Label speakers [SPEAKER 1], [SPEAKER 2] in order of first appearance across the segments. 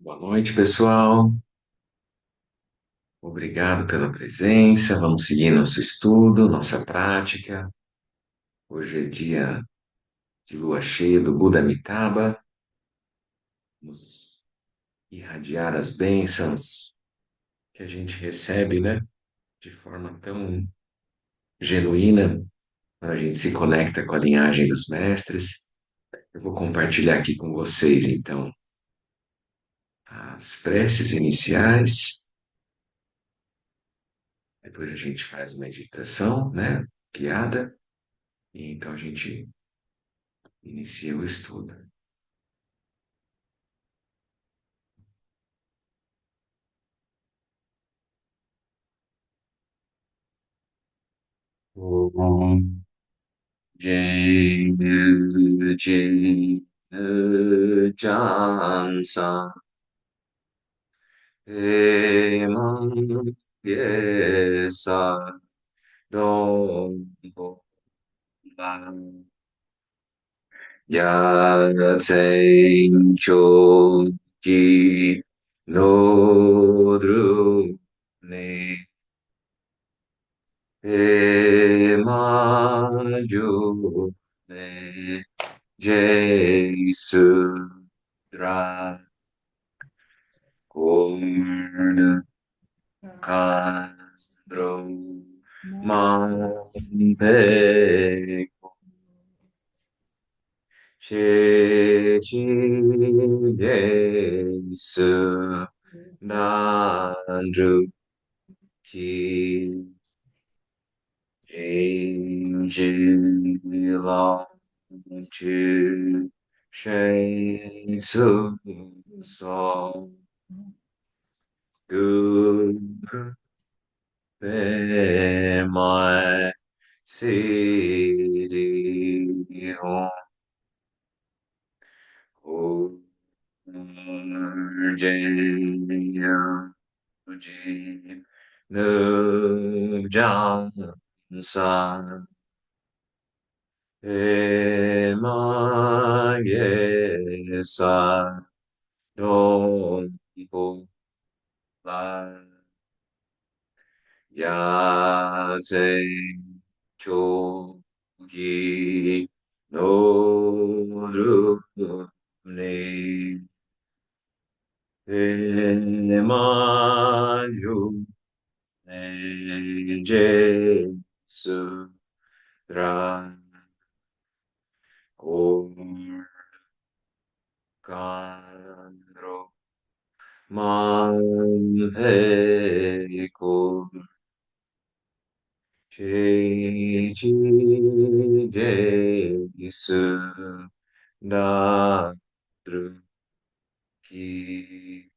[SPEAKER 1] Boa noite, pessoal. Obrigado pela presença. Vamos seguir nosso estudo, nossa prática. Hoje é dia de lua cheia do Buda Amitabha. Vamos irradiar as bênçãos que a gente recebe, né? De forma tão genuína, quando a gente se conecta com a linhagem dos mestres. Eu vou compartilhar aqui com vocês, então, as preces iniciais. Depois a gente faz uma meditação, né? Guiada. E então a gente inicia o estudo. Om Jai Jai Jansa Emang Yesa Dong Lan Ya Tseng Cho Ji No Dru Ne Emang Ne Jesus Dra Corna Candro Mande Chechi Yesu Nandru Ki Jinji Long Chu Shen Su Song Guru Pe Mai Siddhi Hum Jaya Ji Nu Jan San E Ma Ye Sa Don Po La Ya Ze Cho Gi No Ru Ni E Ma Ju Ne Je Su Ra Or Kandro Man He Ko Che Chi Je Su Da Tru Ki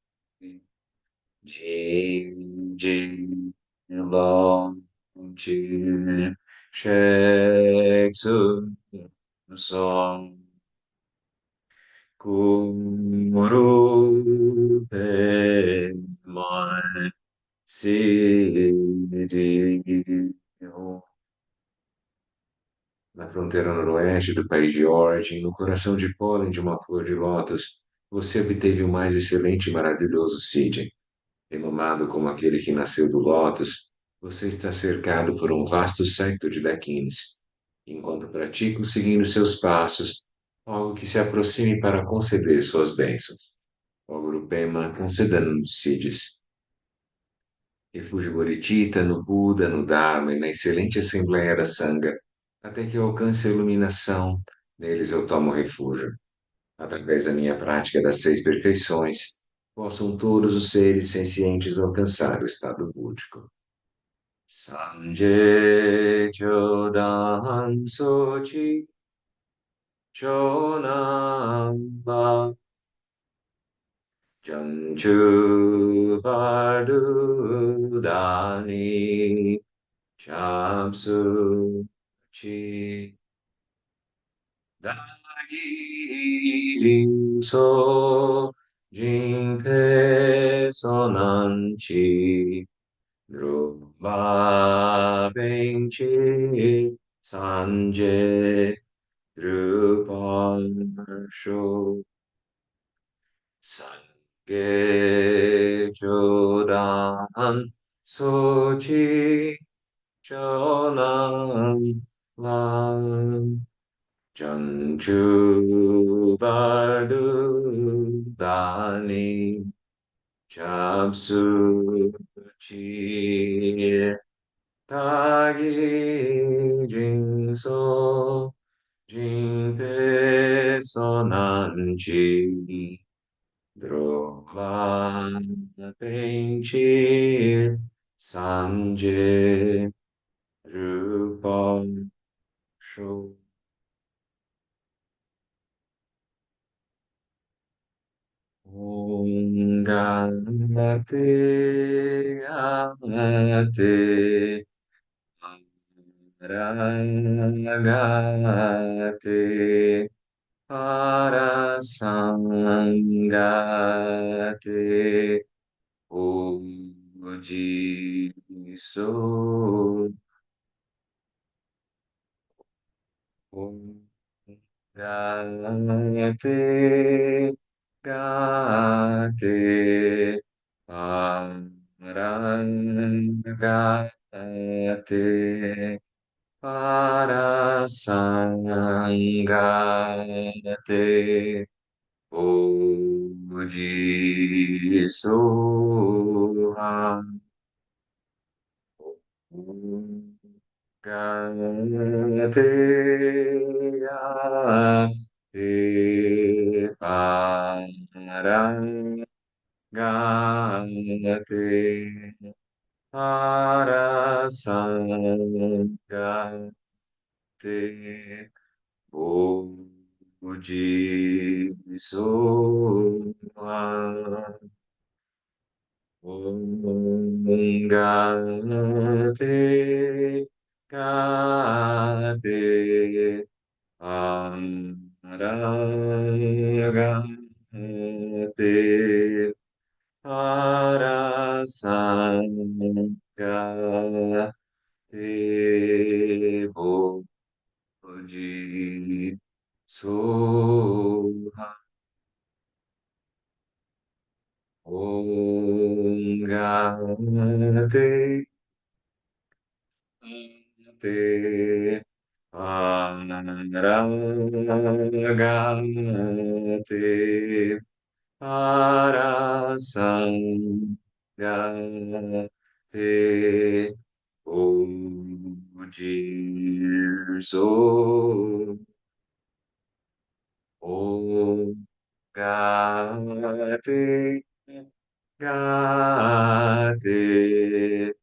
[SPEAKER 1] Jin Jin Long Jin Shek Su Song Guru Pe Mai Siddhi. Na fronteira noroeste do país de origem, no coração de pólen de uma flor de lótus, você obteve o mais excelente e maravilhoso Siddhi. Renomado como aquele que nasceu do lótus, você está cercado por um vasto séquito de Dakins. Enquanto pratico seguindo seus passos, algo que se aproxime para conceder suas bênçãos. Ó Guru Pema, conceda-nos Siddhis. Refúgio Bodhicitta no Buda, no Dharma e na excelente Assembleia da Sangha, até que eu alcance a iluminação, neles eu tomo refúgio. Através da minha prática das seis perfeições, possam todos os seres sencientes alcançar o estado búdico. Sanje Chodan Sochi Chonamba Janchu Vardudani Shamsu Chi Dagi So Jinpe Sonanchi Drupma Benchi Sanje Drupal Sho Gechodan Sochi Chonan Lan Chanchu Bardu Dani Chapsu Chi Tagi Jinso Jinpe Sonanchi Drova Penchi Sanje Rupa Sho Om Gate Gate Ragate Parasangate Oji So Om Gate Gate Parangate Parasangate Oji Soham Gate Gate Parangate Parasangate Oji Soham Om Gate Gate Arahate Parasangate Boji Soha Om Gate Te Paragate Parasangate Ojirso Om Gate Gate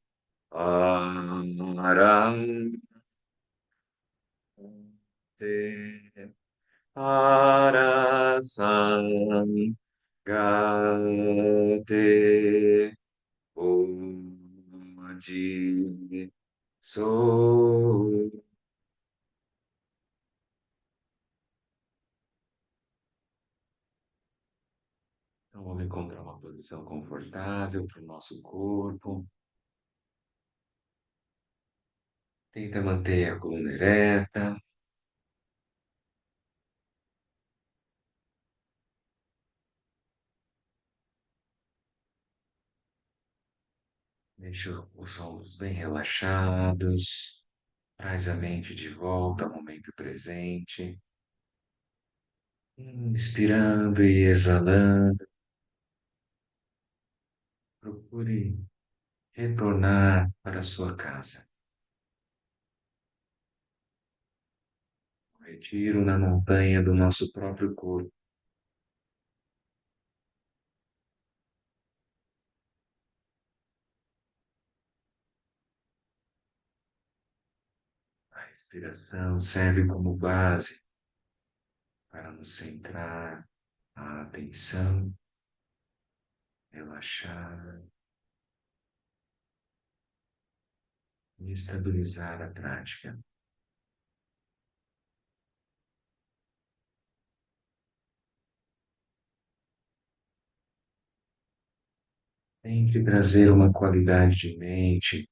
[SPEAKER 1] Arang Te Arasam Gate Oji So. Então, vamos encontrar uma posição confortável para o nosso corpo. Tenta manter a coluna ereta. Deixa os ombros bem relaxados. Traz a mente de volta ao momento presente. Inspirando e exalando. Procure retornar para a sua casa. Retiro na montanha do nosso próprio corpo. A respiração serve como base para nos centrar a atenção, relaxar e estabilizar a prática. Tente trazer uma qualidade de mente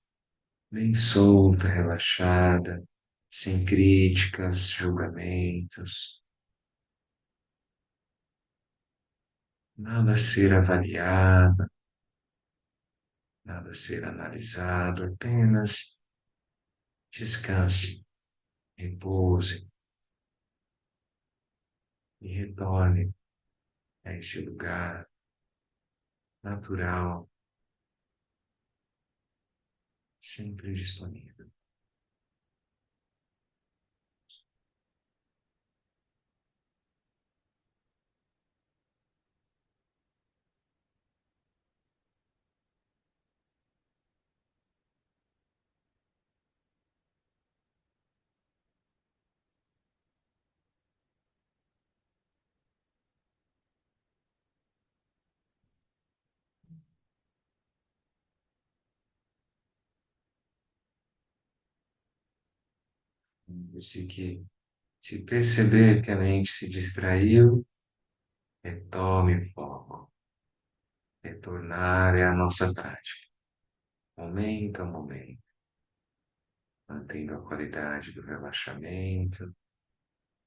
[SPEAKER 1] bem solta, relaxada, sem críticas, julgamentos. Nada a ser avaliado, nada a ser analisado, apenas descanse, repouse e retorne a este lugar natural, sempre disponível. Esse que se perceber que a mente se distraiu, retome o foco. Retornar é a nossa prática, momento a momento, mantendo a qualidade do relaxamento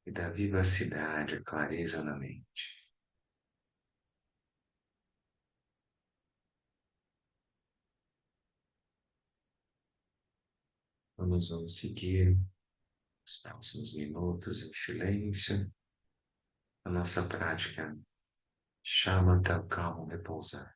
[SPEAKER 1] e da vivacidade, a clareza na mente. Vamos seguir os próximos minutos em silêncio, a nossa prática chama até o calmo repousar.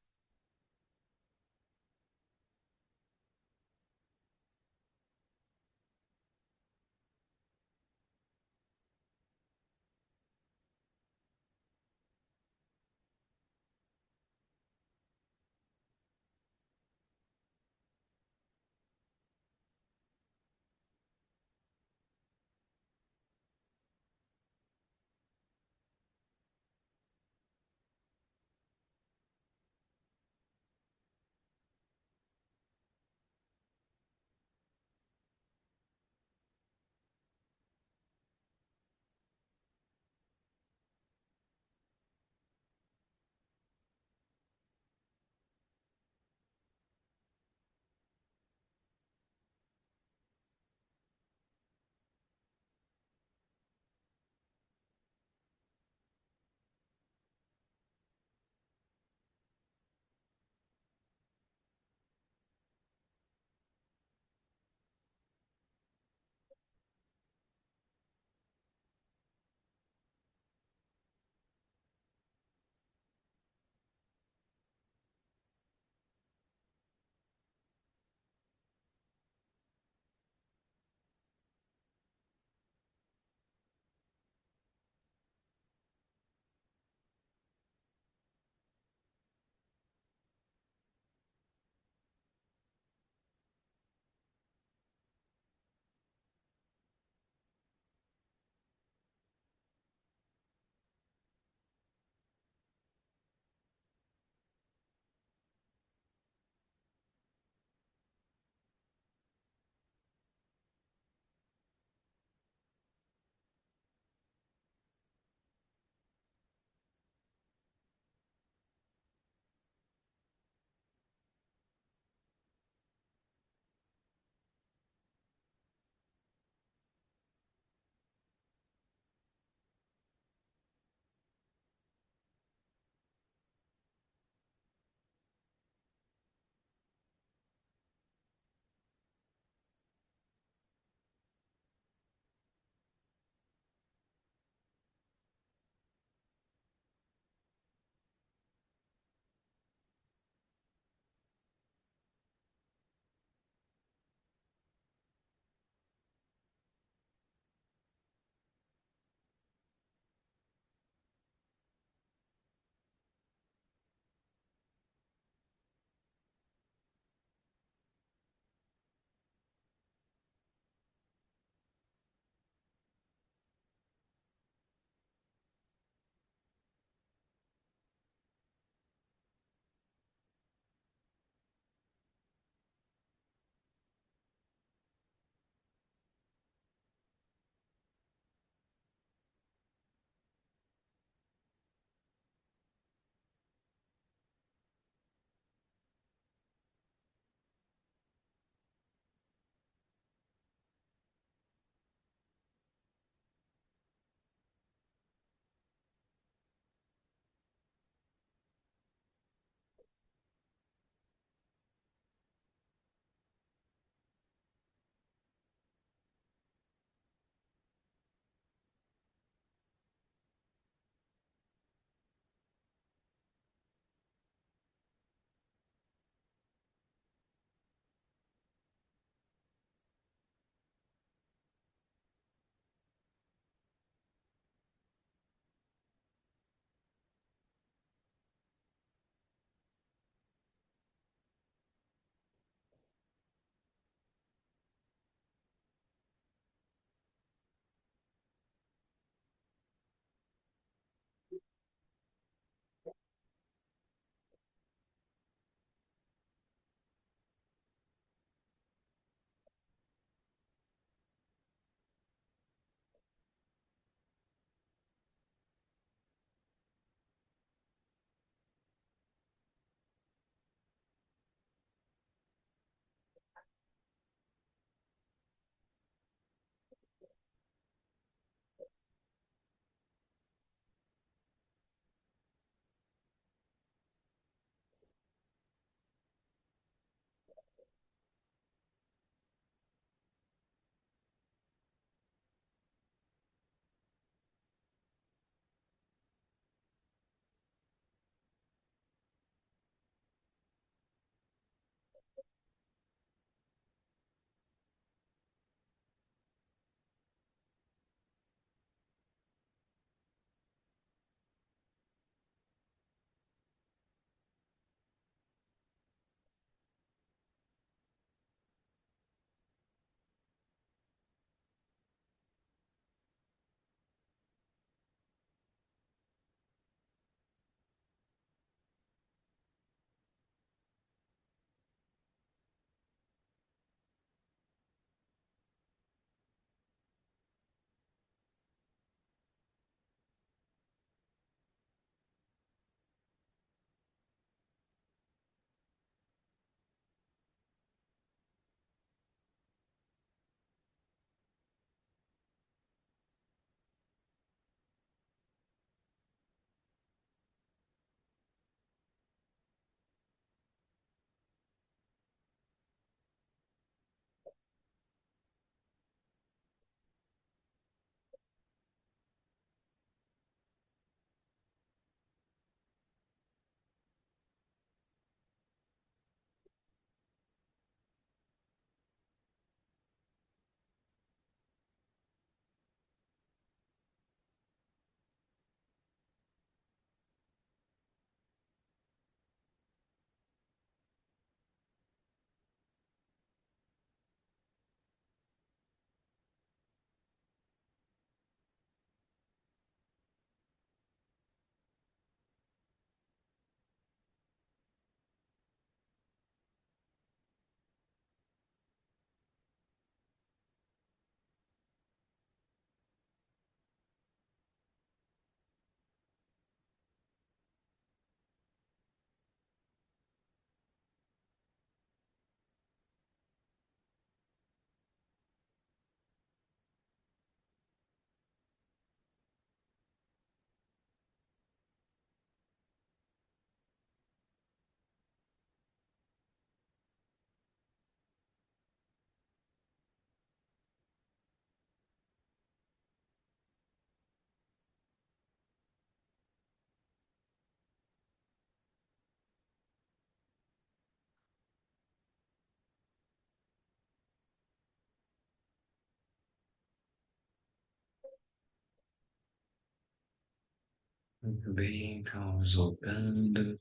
[SPEAKER 1] Muito bem, então, vamos voltando.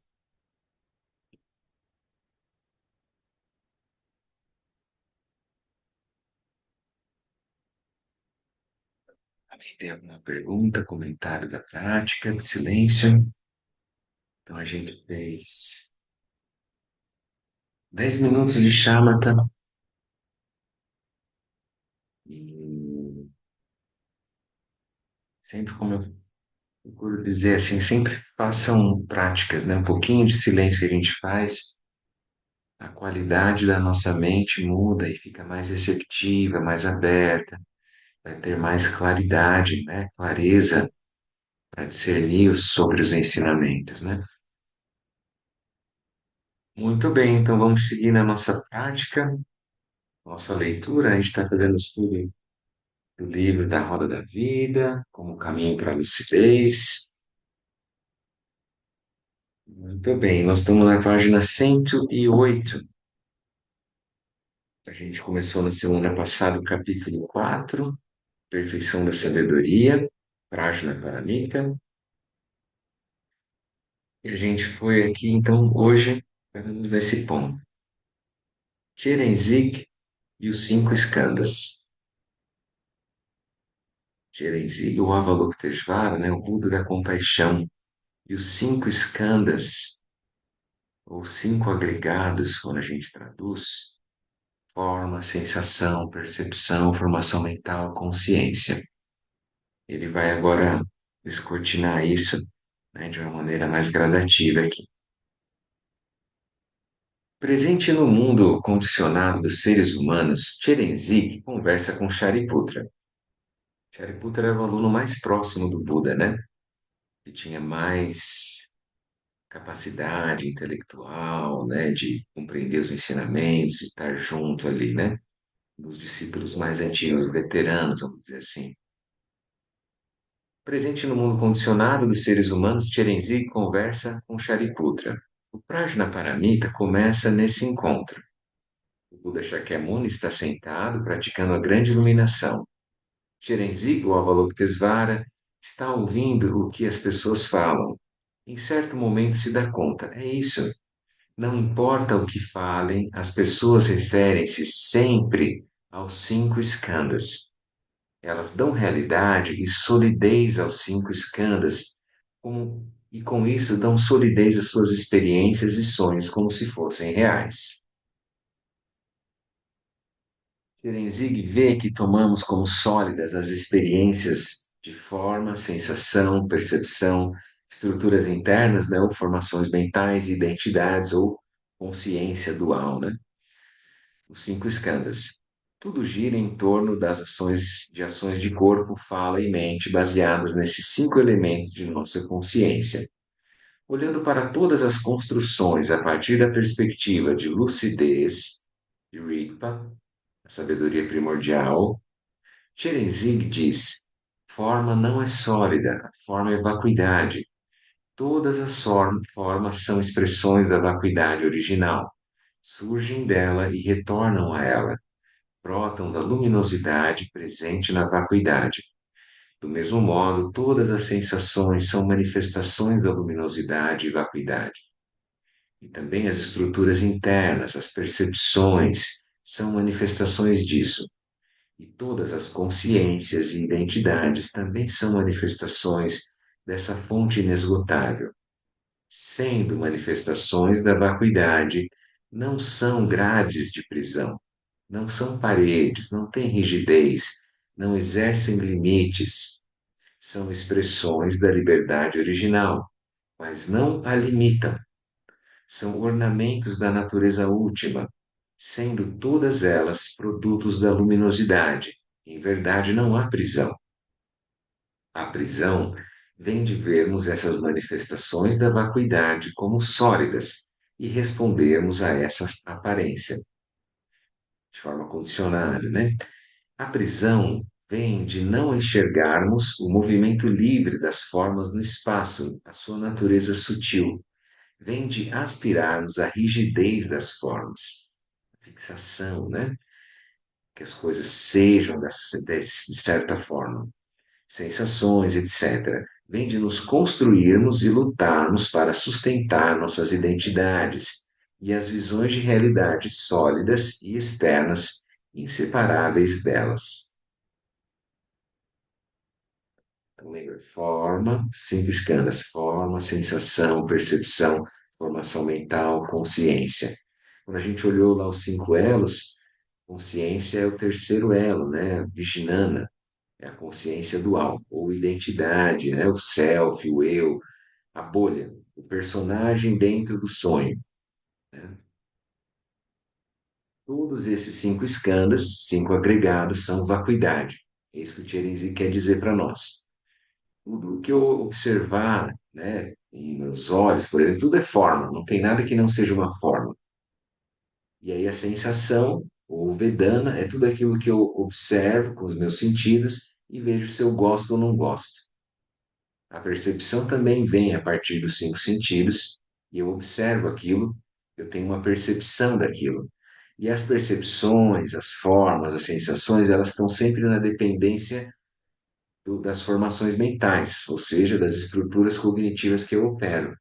[SPEAKER 1] Alguém tem alguma pergunta, comentário da prática, de silêncio? Então, a gente fez 10 minutos de shamatha e sempre como eu procuro dizer assim, sempre façam práticas, né? Um pouquinho de silêncio que a gente faz, a qualidade da nossa mente muda e fica mais receptiva, mais aberta, vai ter mais claridade, né? Clareza para discernir sobre os ensinamentos, né? Muito bem, então vamos seguir na nossa prática, nossa leitura. A gente está fazendo estudo do livro da Roda da Vida, como caminho para a lucidez. Muito bem, nós estamos na página 108. A gente começou na semana passada o capítulo 4, Perfeição da Sabedoria, Prajna Paramita. E a gente foi aqui, então, hoje, paramos nesse ponto. Cherenzik e os cinco skandhas. Cherenzik, o Avalokiteshvara, né, o Buda da compaixão, e os cinco skandhas, ou cinco agregados, quando a gente traduz, forma, sensação, percepção, formação mental, consciência. Ele vai agora descortinar isso, né, de uma maneira mais gradativa aqui. Presente no mundo condicionado dos seres humanos, Cherenzik conversa com Shariputra. Shariputra era o aluno mais próximo do Buda, né? Que tinha mais capacidade intelectual, né, de compreender os ensinamentos, de estar junto ali, né, dos discípulos mais antigos, veteranos, vamos dizer assim. Presente no mundo condicionado dos seres humanos, Cherenzi conversa com Shariputra. O Prajnaparamita começa nesse encontro. O Buda Shakyamuni está sentado, praticando a grande iluminação. Cherenzi, o Avalokitesvara, está ouvindo o que as pessoas falam. Em certo momento se dá conta, é isso. Não importa o que falem, as pessoas referem-se sempre aos cinco skandhas. Elas dão realidade e solidez aos cinco skandhas, e com isso dão solidez às suas experiências e sonhos como se fossem reais. Terenzig vê que tomamos como sólidas as experiências de forma, sensação, percepção, estruturas internas, né, ou formações mentais, identidades ou consciência dual, né? Os cinco skandhas. Tudo gira em torno das ações de corpo, fala e mente, baseadas nesses cinco elementos de nossa consciência. Olhando para todas as construções a partir da perspectiva de lucidez, de Rigpa, a sabedoria primordial, Cserenzig diz: forma não é sólida, a forma é vacuidade. Todas as formas são expressões da vacuidade original, surgem dela e retornam a ela, brotam da luminosidade presente na vacuidade. Do mesmo modo, todas as sensações são manifestações da luminosidade e vacuidade. E também as estruturas internas, as percepções, são manifestações disso. E todas as consciências e identidades também são manifestações dessa fonte inesgotável, sendo manifestações da vacuidade, não são grades de prisão, não são paredes, não têm rigidez, não exercem limites, são expressões da liberdade original, mas não a limitam. São ornamentos da natureza última, sendo todas elas produtos da luminosidade. Em verdade, não há prisão. A prisão vem de vermos essas manifestações da vacuidade como sólidas e respondermos a essa aparência de forma condicionada, né? A prisão vem de não enxergarmos o movimento livre das formas no espaço, a sua natureza sutil. Vem de aspirarmos a rigidez das formas, a fixação, né? Que as coisas sejam de certa forma, sensações, etc. vem de nos construirmos e lutarmos para sustentar nossas identidades e as visões de realidade sólidas e externas, inseparáveis delas. Então, lembra, forma, cinco escalas, forma, sensação, percepção, formação mental, consciência. Quando a gente olhou lá os cinco elos, consciência é o terceiro elo, né? Vijnana, é a consciência dual, ou identidade, né? O self, o eu, a bolha, o personagem dentro do sonho, né? Todos esses cinco skandhas, cinco agregados, são vacuidade. É isso que o Tierenzi quer dizer para nós. Tudo que eu observar, né, em meus olhos, por exemplo, tudo é forma, não tem nada que não seja uma forma. E aí a sensação, ou Vedana, é tudo aquilo que eu observo com os meus sentidos e vejo se eu gosto ou não gosto. A percepção também vem a partir dos cinco sentidos, e eu observo aquilo, eu tenho uma percepção daquilo. E as percepções, as formas, as sensações, elas estão sempre na dependência das formações mentais, ou seja, das estruturas cognitivas que eu opero.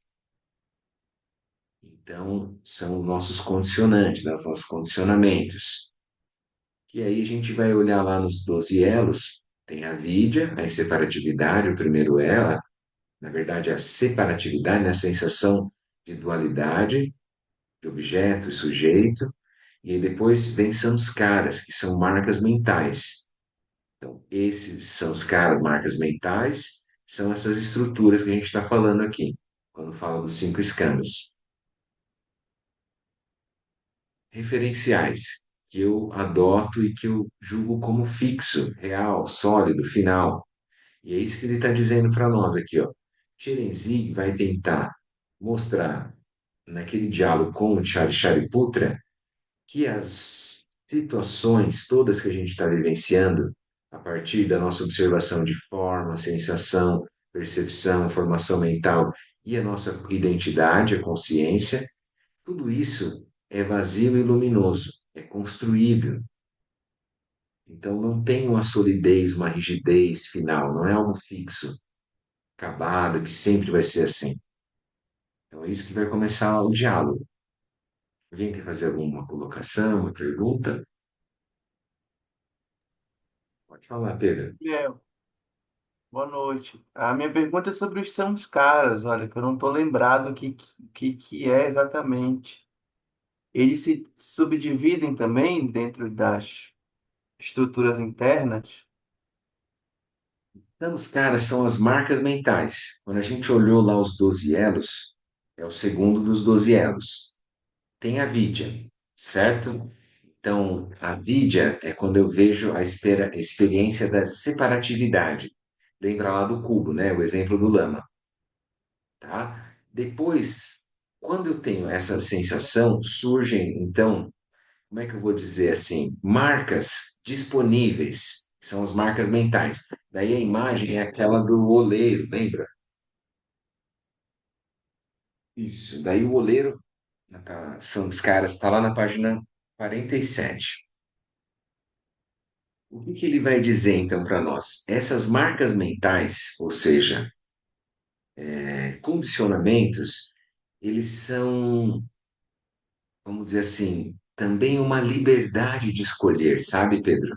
[SPEAKER 1] Então, são nossos condicionantes, né, os nossos condicionamentos. E aí a gente vai olhar lá nos 12 elos, tem a vidya, a inseparatividade, o primeiro elo, na verdade, a separatividade, né? A sensação de dualidade, de objeto e sujeito, e aí depois vem samskaras, que são marcas mentais. Então, esses samskaras, marcas mentais, são essas estruturas que a gente está falando aqui, quando fala dos cinco skandhas. Referenciais, que eu adoto e que eu julgo como fixo, real, sólido, final. E é isso que ele está dizendo para nós aqui, ó. Chirenzig vai tentar mostrar naquele diálogo com o Shariputra que as situações todas que a gente está vivenciando, a partir da nossa observação de forma, sensação, percepção, formação mental e a nossa identidade, a consciência, tudo isso é vazio e luminoso, é construído. Então não tem uma solidez, uma rigidez final, não é algo fixo, acabado, que sempre vai ser assim. Então é isso que vai começar o diálogo. Alguém quer fazer alguma colocação, uma pergunta? Pode falar, Pedro.
[SPEAKER 2] Gabriel, boa noite. A minha pergunta é sobre os são os caras, olha, que eu não estou lembrado o que é exatamente. Eles se subdividem também dentro das estruturas internas?
[SPEAKER 1] Então, os caras são as marcas mentais. Quando a gente olhou lá os 12 elos, é o segundo dos 12 elos. Tem a vidya, certo? Então, a vidya é quando eu vejo a experiência da separatividade. Lembra lá do cubo, né? O exemplo do lama, tá? Depois, quando eu tenho essa sensação, surgem, então, como é que eu vou dizer assim? Marcas disponíveis, que são as marcas mentais. Daí a imagem é aquela do oleiro, lembra? Isso. Daí o oleiro, são os caras, está lá na página 47. O que que ele vai dizer então para nós? Essas marcas mentais, ou seja, condicionamentos, eles são, vamos dizer assim, também uma liberdade de escolher, sabe, Pedro?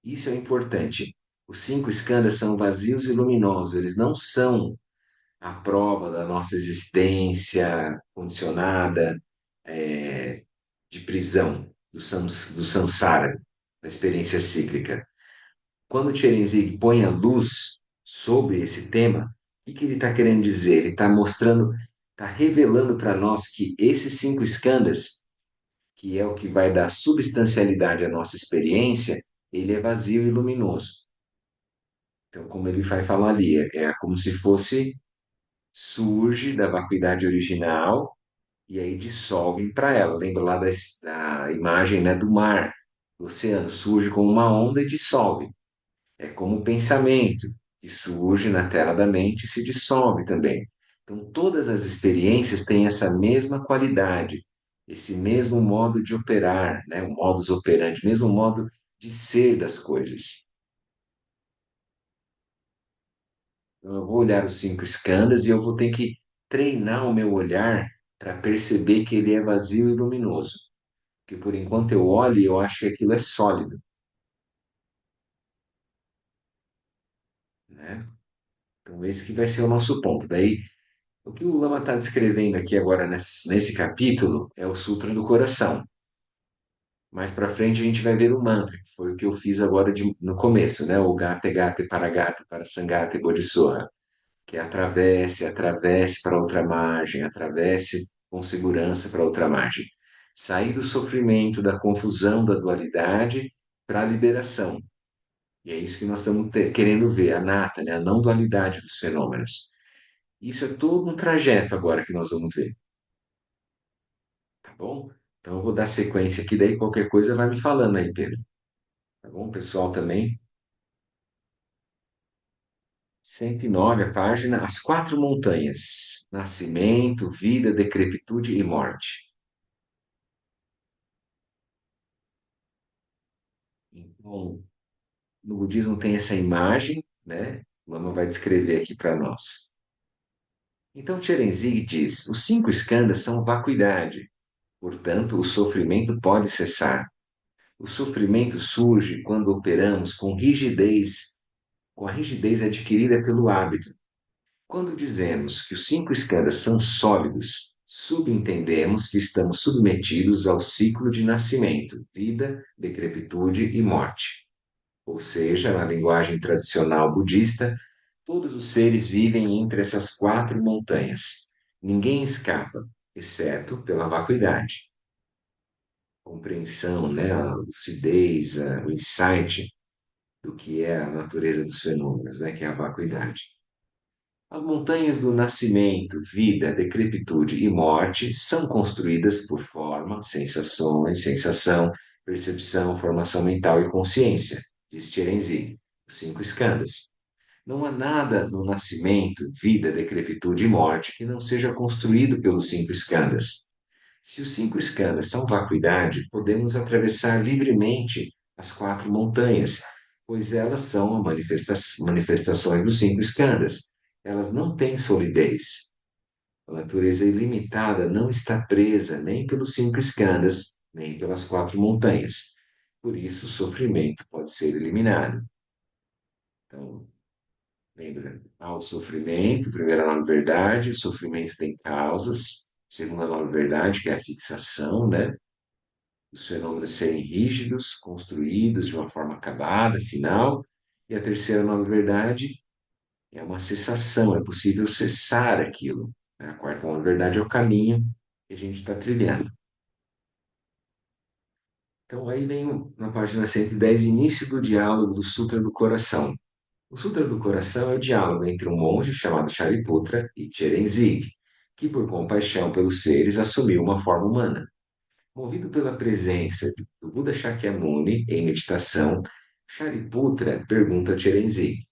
[SPEAKER 1] Isso é importante. Os cinco skandhas são vazios e luminosos, eles não são a prova da nossa existência condicionada, de prisão, do samsara, da experiência cíclica. Quando Tcherenzig põe a luz sobre esse tema, o que ele está querendo dizer? Ele está mostrando, está revelando para nós que esses cinco skandhas, que é o que vai dar substancialidade à nossa experiência, ele é vazio e luminoso. Então, como ele vai falar ali, é como se fosse surge da vacuidade original e aí dissolve para ela. Lembra lá da imagem, né, do mar, do oceano, surge como uma onda e dissolve. É como o pensamento, que surge na tela da mente e se dissolve também. Então, todas as experiências têm essa mesma qualidade, esse mesmo modo de operar, né, o modus operandi, mesmo modo de ser das coisas. Eu vou olhar os cinco skandhas e eu vou ter que treinar o meu olhar para perceber que ele é vazio e luminoso. Porque por enquanto eu olho e eu acho que aquilo é sólido, né? Então esse que vai ser o nosso ponto. Daí, o que o Lama está descrevendo aqui agora nesse capítulo é o Sutra do Coração. Mais para frente a gente vai ver o mantra, que foi o que eu fiz agora no começo, né? O Gate Gate Paragate Parasangate Bodhisattva, que é atravesse, atravesse para outra margem, atravesse com segurança para outra margem. Sair do sofrimento, da confusão, da dualidade para a liberação. E é isso que nós estamos querendo ver, a nata, né? A não dualidade dos fenômenos. Isso é todo um trajeto agora que nós vamos ver, tá bom? Então eu vou dar sequência aqui, daí qualquer coisa vai me falando aí, Pedro. Tá bom, pessoal também? 109 a página, As Quatro Montanhas: Nascimento, Vida, Decrepitude e Morte. Então, no budismo tem essa imagem, né? O Lama vai descrever aqui para nós. Então, Tcherenzig diz: os cinco skandhas são vacuidade, portanto, o sofrimento pode cessar. O sofrimento surge quando operamos com a rigidez adquirida pelo hábito. Quando dizemos que os cinco skandhas são sólidos, subentendemos que estamos submetidos ao ciclo de nascimento, vida, decrepitude e morte. Ou seja, na linguagem tradicional budista, todos os seres vivem entre essas quatro montanhas. Ninguém escapa, exceto pela vacuidade. Compreensão, né, a lucidez, o insight do que é a natureza dos fenômenos, né, que é a vacuidade. As montanhas do nascimento, vida, decrepitude e morte são construídas por forma, sensações, sensação, percepção, formação mental e consciência, diz Tierenzin, os cinco skandhas. Não há nada no nascimento, vida, decrepitude e morte que não seja construído pelos cinco skandhas. Se os cinco skandhas são vacuidade, podemos atravessar livremente as quatro montanhas, pois elas são manifestações dos cinco skandhas. Elas não têm solidez. A natureza ilimitada não está presa nem pelos cinco skandhas, nem pelas quatro montanhas. Por isso, o sofrimento pode ser eliminado. Então, lembra, há o sofrimento, primeira nova verdade, o sofrimento tem causas, segunda nova verdade, que é a fixação, né? Os fenômenos serem rígidos, construídos de uma forma acabada, final, e a terceira nova verdade é uma cessação, é possível cessar aquilo. A quarta nova verdade é o caminho que a gente está trilhando. Então, aí vem na página 110, início do diálogo do Sutra do Coração. O Sutra do Coração é o diálogo entre um monge chamado Shariputra e Tcherenzig, que, por compaixão pelos seres, assumiu uma forma humana. Movido pela presença do Buda Shakyamuni em meditação, Shariputra pergunta a Tcherenzig,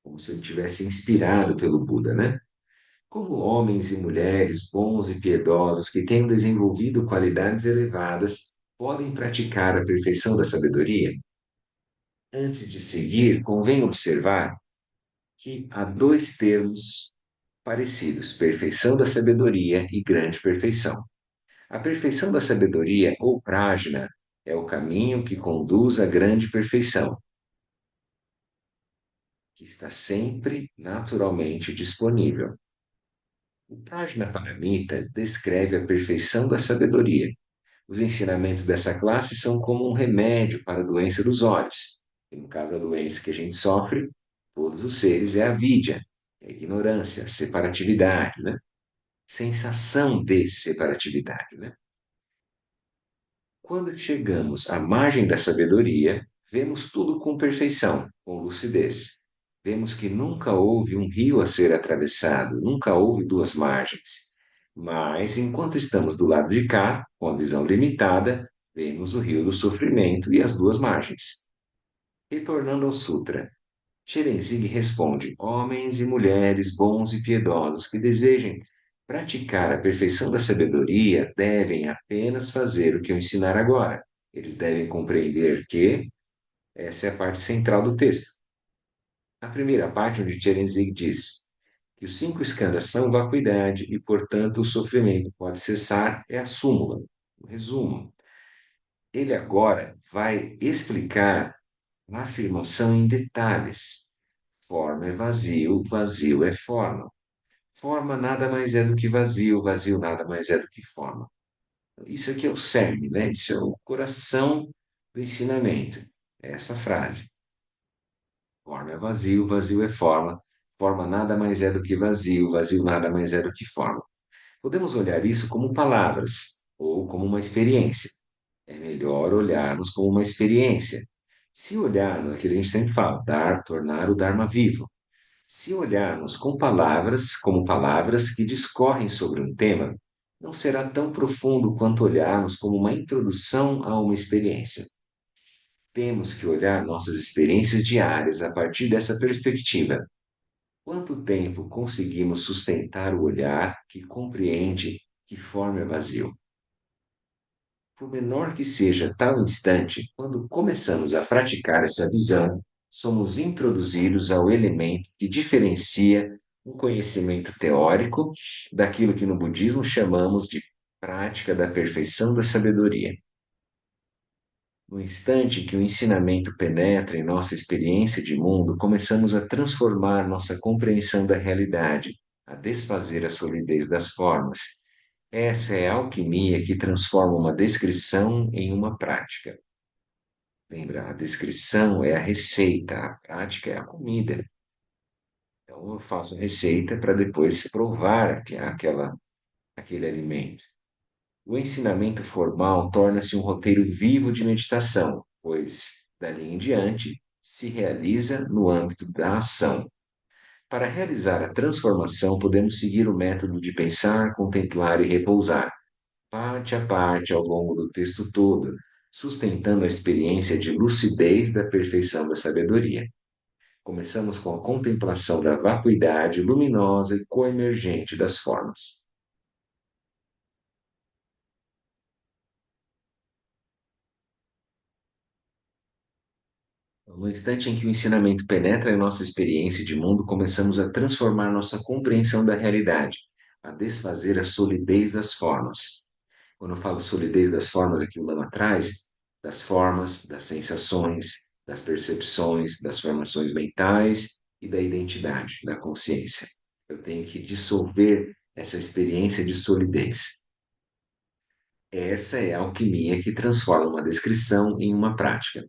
[SPEAKER 1] como se ele tivesse inspirado pelo Buda, né? Como homens e mulheres bons e piedosos que tenham desenvolvido qualidades elevadas podem praticar a perfeição da sabedoria? Antes de seguir, convém observar que há dois termos parecidos: perfeição da sabedoria e grande perfeição. A perfeição da sabedoria, ou prajna, é o caminho que conduz à grande perfeição, que está sempre naturalmente disponível. O Prajna Paramita descreve a perfeição da sabedoria. Os ensinamentos dessa classe são como um remédio para a doença dos olhos. E no caso da doença que a gente sofre, todos os seres é a vidya, é a ignorância, a separatividade, né? Sensação de separatividade, né? Quando chegamos à margem da sabedoria, vemos tudo com perfeição, com lucidez. Vemos que nunca houve um rio a ser atravessado, nunca houve duas margens. Mas, enquanto estamos do lado de cá, com a visão limitada, vemos o rio do sofrimento e as duas margens. Retornando ao Sutra, Sherenzig responde: homens e mulheres bons e piedosos que desejem praticar a perfeição da sabedoria devem apenas fazer o que eu ensinar agora. Eles devem compreender que essa é a parte central do texto. A primeira parte, onde Chelenzig diz que os cinco skandhas são vacuidade e, portanto, o sofrimento pode cessar, é a súmula, o resumo. Ele agora vai explicar a afirmação em detalhes. Forma é vazio, vazio é forma. Forma nada mais é do que vazio, vazio nada mais é do que forma. Isso aqui é o cerne, né? Isso é o coração do ensinamento. É essa frase. Forma é vazio, vazio é forma. Forma nada mais é do que vazio, vazio nada mais é do que forma. Podemos olhar isso como palavras ou como uma experiência. É melhor olharmos como uma experiência. Se olharmos, aquilo que a gente sempre fala, dar, tornar o Dharma vivo. Se olharmos com palavras, como palavras que discorrem sobre um tema, não será tão profundo quanto olharmos como uma introdução a uma experiência. Temos que olhar nossas experiências diárias a partir dessa perspectiva. Quanto tempo conseguimos sustentar o olhar que compreende que forma é vazio? Por menor que seja tal instante, quando começamos a praticar essa visão, somos introduzidos ao elemento que diferencia um conhecimento teórico daquilo que no budismo chamamos de prática da perfeição da sabedoria. No instante que o ensinamento penetra em nossa experiência de mundo, começamos a transformar nossa compreensão da realidade, a desfazer a solidez das formas. Essa é a alquimia que transforma uma descrição em uma prática. Lembra, a descrição é a receita, a prática é a comida. Então, eu faço a receita para depois provar aquele alimento. O ensinamento formal torna-se um roteiro vivo de meditação, pois, dali em diante, se realiza no âmbito da ação. Para realizar a transformação, podemos seguir o método de pensar, contemplar e repousar, parte a parte ao longo do texto todo, sustentando a experiência de lucidez da perfeição da sabedoria. Começamos com a contemplação da vacuidade luminosa e coemergente das formas. No instante em que o ensinamento penetra em nossa experiência de mundo, começamos a transformar nossa compreensão da realidade, a desfazer a solidez das formas. Quando eu falo solidez das formas, aqui o Lama traz, das formas, das sensações, das percepções, das formações mentais e da identidade, da consciência. Eu tenho que dissolver essa experiência de solidez. Essa é a alquimia que transforma uma descrição em uma prática.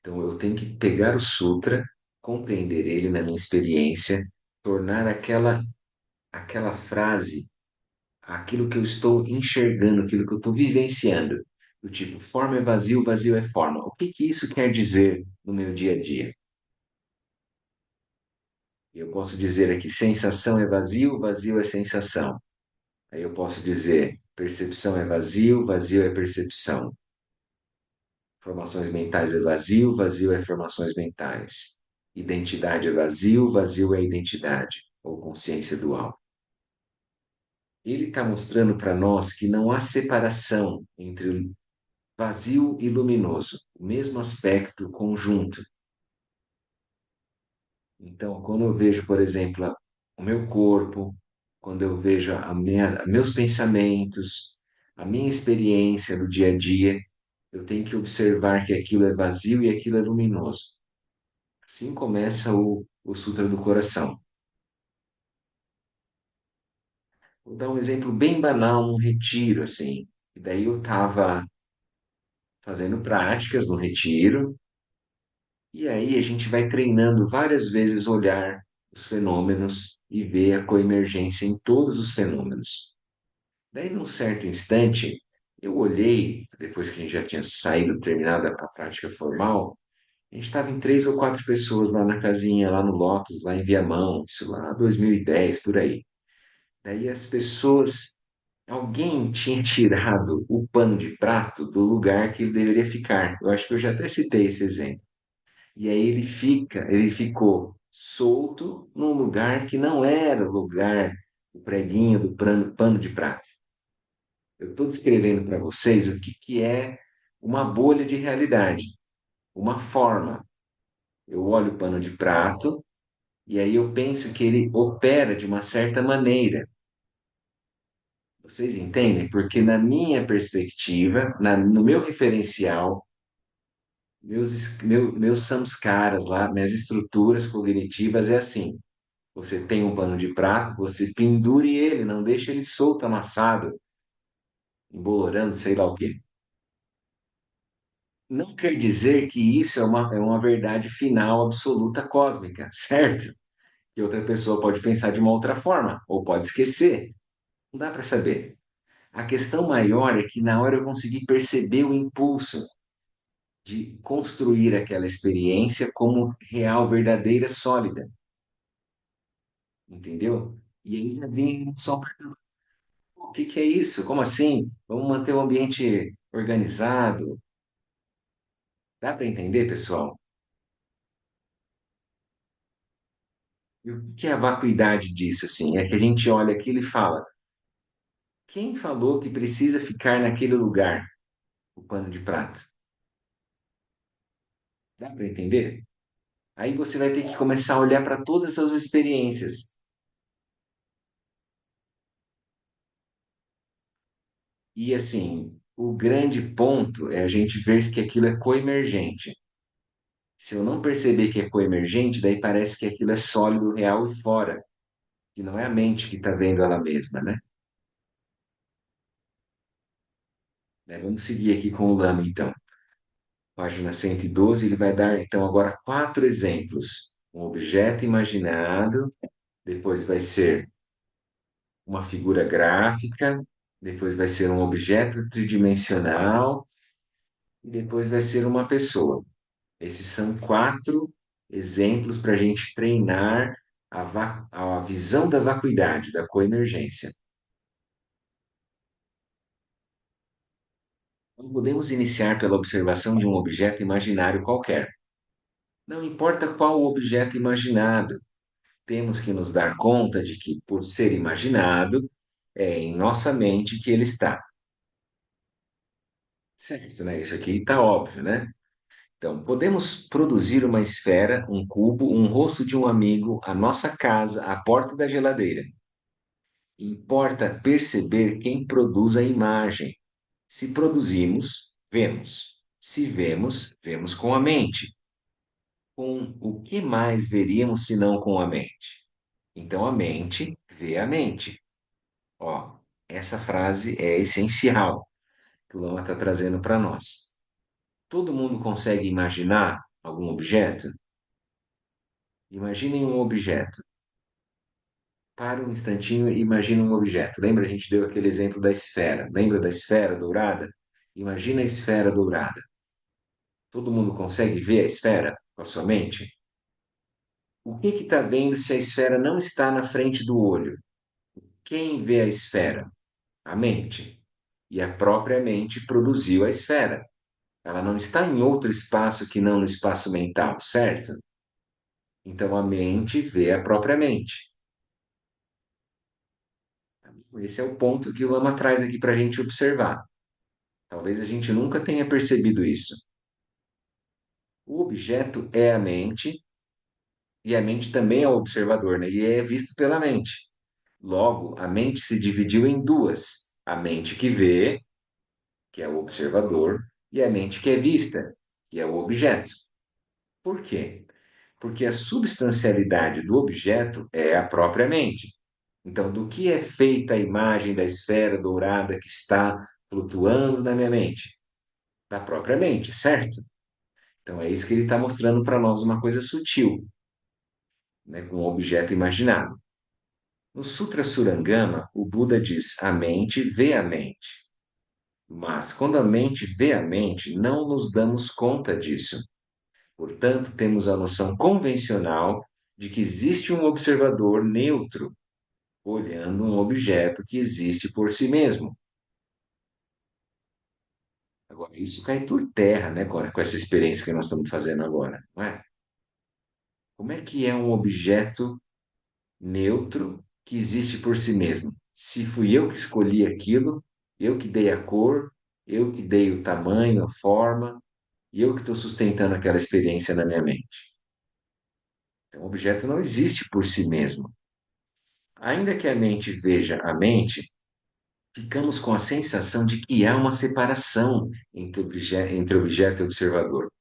[SPEAKER 1] Então, eu tenho que pegar o sutra, compreender ele na minha experiência, tornar aquela frase aquilo que eu estou enxergando, aquilo que eu estou vivenciando. Do tipo, forma é vazio, vazio é forma. O que que isso quer dizer no meu dia a dia? Eu posso dizer aqui, sensação é vazio, vazio é sensação. Aí eu posso dizer, percepção é vazio, vazio é percepção. Formações mentais é vazio, vazio é formações mentais. Identidade é vazio, vazio é identidade, ou consciência dual. Ele está mostrando para nós que não há separação entre vazio e luminoso, o mesmo aspecto conjunto. Então, quando eu vejo, por exemplo, o meu corpo, quando eu vejo meus pensamentos, a minha experiência do dia a dia, eu tenho que observar que aquilo é vazio e aquilo é luminoso. Assim começa o Sutra do Coração. Vou dar um exemplo bem banal, num retiro, assim. E daí eu estava fazendo práticas no retiro, e aí a gente vai treinando várias vezes olhar os fenômenos e ver a coemergência em todos os fenômenos. Daí, num certo instante, eu olhei, depois que a gente já tinha saído, terminado a prática formal, a gente estava em 3 ou 4 pessoas lá na casinha, lá no Lotus, lá em Viamão, isso lá 2010, por aí. Daí as pessoas, alguém tinha tirado o pano de prato do lugar que ele deveria ficar. Eu acho que eu já até citei esse exemplo. E aí ele ficou solto num lugar que não era o lugar, o preguinho do pano de prato. Eu estou descrevendo para vocês o que, que é uma bolha de realidade, uma forma. Eu olho o pano de prato, E aí eu penso que ele opera de uma certa maneira. Vocês entendem? Porque na minha perspectiva, no meu referencial, meus samskaras lá, minhas estruturas cognitivas é assim. Você tem um pano de prato, você pendure ele, não deixa ele solto, amassado, embolorando, sei lá o quê. Não quer dizer que isso é uma verdade final absoluta cósmica, certo? Que outra pessoa pode pensar de uma outra forma, ou pode esquecer. Não dá para saber. A questão maior é que na hora eu consegui perceber o impulso de construir aquela experiência como real, verdadeira, sólida, entendeu? E aí já vem só o que que é isso? Como assim? Vamos manter o ambiente organizado. Dá para entender, pessoal? E o que é a vacuidade disso, assim? É que a gente olha aquilo e fala: quem falou que precisa ficar naquele lugar, o pano de prata? Dá para entender? Aí você vai ter que começar a olhar para todas as experiências. E assim, o grande ponto é a gente ver que aquilo é coemergente. Se eu não perceber que é coemergente, daí parece que aquilo é sólido, real e fora, que não é a mente que está vendo ela mesma, né? Vamos seguir aqui com o Lama, então. Página 112, ele vai dar, então, agora quatro exemplos. Um objeto imaginado, depois vai ser uma figura gráfica, depois vai ser um objeto tridimensional e depois vai ser uma pessoa. Esses são quatro exemplos para a gente treinar a visão da vacuidade, da coemergência. Não podemos iniciar pela observação de um objeto imaginário qualquer. Não importa qual o objeto imaginado, temos que nos dar conta de que, por ser imaginado, é em nossa mente que ele está. Certo, né? Isso aqui está óbvio, né? Então, podemos produzir uma esfera, um cubo, um rosto de um amigo, a nossa casa, a porta da geladeira. Importa perceber quem produz a imagem. Se produzimos, vemos. Se vemos, vemos com a mente. Com o que mais veríamos se não com a mente? Então, a mente vê a mente. Ó, essa frase é essencial que o Lama está trazendo para nós. Todo mundo consegue imaginar algum objeto? Imaginem um objeto. Para um instantinho e imagine um objeto. Lembra, a gente deu aquele exemplo da esfera. Lembra da esfera dourada? Imagina a esfera dourada. Todo mundo consegue ver a esfera com a sua mente? O que está vendo se a esfera não está na frente do olho? Quem vê a esfera? A mente. E a própria mente produziu a esfera. Ela não está em outro espaço que não no espaço mental, certo? Então a mente vê a própria mente. Esse é o ponto que o Lama traz aqui para a gente observar. Talvez a gente nunca tenha percebido isso. O objeto é a mente e a mente também é o observador, né? E é visto pela mente. Logo, a mente se dividiu em duas: a mente que vê, que é o observador, e a mente que é vista, que é o objeto. Por quê? Porque a substancialidade do objeto é a própria mente. Então, do que é feita a imagem da esfera dourada que está flutuando na minha mente? Da própria mente, certo? Então, é isso que ele está mostrando para nós, uma coisa sutil, né, com um objeto imaginado. No Sutra Surangama, o Buda diz: a mente vê a mente. Mas quando a mente vê a mente, não nos damos conta disso. Portanto, temos a noção convencional de que existe um observador neutro olhando um objeto que existe por si mesmo. Agora, isso cai por terra, né, com essa experiência que nós estamos fazendo agora, não é? Como é que é um objeto neutro que existe por si mesmo? Se fui eu que escolhi aquilo, eu que dei a cor, eu que dei o tamanho, a forma, e eu que estou sustentando aquela experiência na minha mente. Então, o objeto não existe por si mesmo. Ainda que a mente veja a mente, ficamos com a sensação de que há uma separação entre objeto e observador.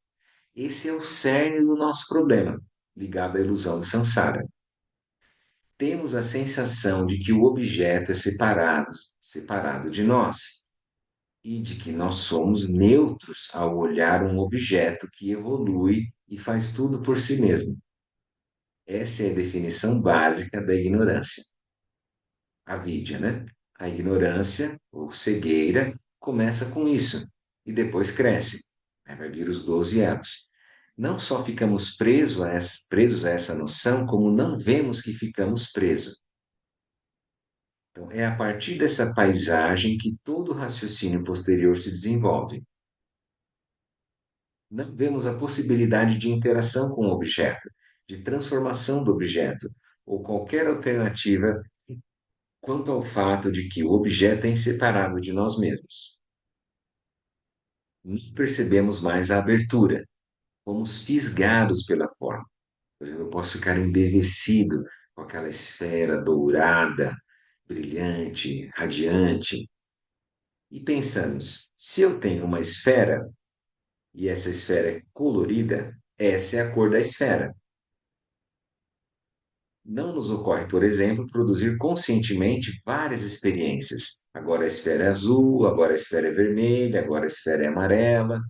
[SPEAKER 1] Esse é o cerne do nosso problema, ligado à ilusão do samsara. Temos a sensação de que o objeto é separado de nós, e de que nós somos neutros ao olhar um objeto que evolui e faz tudo por si mesmo. Essa é a definição básica da ignorância. Avidya, né? A ignorância, ou cegueira, começa com isso e depois cresce. Aí vai vir os 12 elos. Não só ficamos presos a essa noção, como não vemos que ficamos presos. Então, é a partir dessa paisagem que todo o raciocínio posterior se desenvolve. Não vemos a possibilidade de interação com o objeto, de transformação do objeto, ou qualquer alternativa quanto ao fato de que o objeto é inseparável de nós mesmos. Não percebemos mais a abertura, fomos fisgados pela forma. Por exemplo, eu posso ficar embevecido com aquela esfera dourada, brilhante, radiante, e pensamos: se eu tenho uma esfera e essa esfera é colorida, essa é a cor da esfera. Não nos ocorre, por exemplo, produzir conscientemente várias experiências. Agora a esfera é azul, agora a esfera é vermelha, agora a esfera é amarela.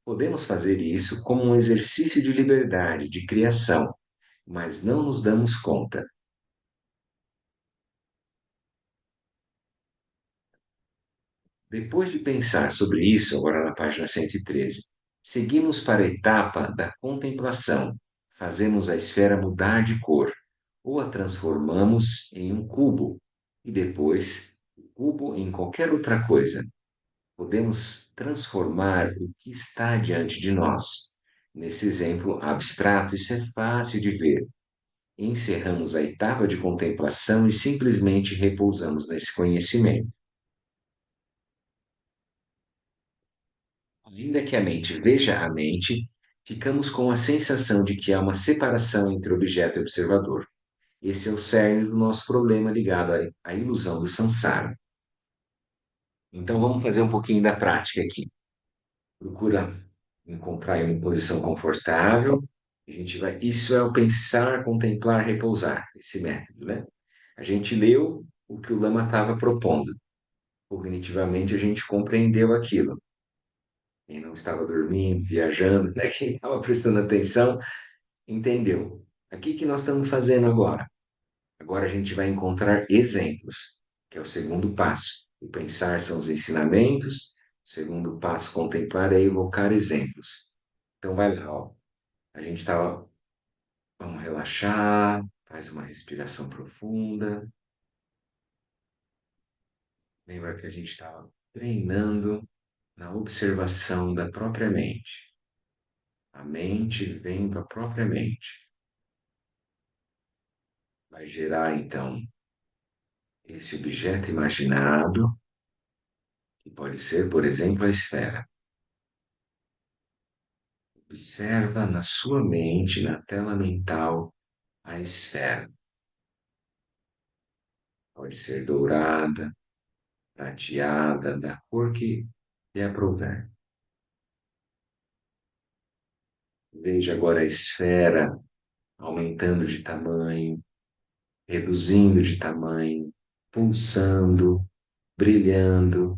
[SPEAKER 1] Podemos fazer isso como um exercício de liberdade, de criação, mas não nos damos conta. Depois de pensar sobre isso, agora na página 113, seguimos para a etapa da contemplação. Fazemos a esfera mudar de cor, ou a transformamos em um cubo, e depois o cubo em qualquer outra coisa. Podemos transformar o que está diante de nós. Nesse exemplo abstrato, isso é fácil de ver. Encerramos a etapa de contemplação e simplesmente repousamos nesse conhecimento. Ainda que a mente veja a mente, ficamos com a sensação de que há uma separação entre objeto e observador. Esse é o cerne do nosso problema ligado à ilusão do samsara. Então vamos fazer um pouquinho da prática aqui. Procura encontrar aí uma posição confortável. A gente vai. Isso é o pensar, contemplar, repousar, esse método, né? A gente leu o que o Lama estava propondo. Cognitivamente a gente compreendeu aquilo. Quem não estava dormindo, viajando, né? Quem estava prestando atenção, entendeu. Aqui que nós estamos fazendo agora? Agora a gente vai encontrar exemplos, que é o segundo passo. O pensar são os ensinamentos, o segundo passo, contemplar, é evocar exemplos. Então vai lá, ó. A gente estava, vamos relaxar, faz uma respiração profunda. Lembra que a gente estava treinando na observação da própria mente. A mente vendo a própria mente. Vai gerar, então, esse objeto imaginado, que pode ser, por exemplo, a esfera. Observa na sua mente, na tela mental, a esfera. Pode ser dourada, prateada, da cor que lhe aprouver. Veja agora a esfera aumentando de tamanho, reduzindo de tamanho, pulsando, brilhando,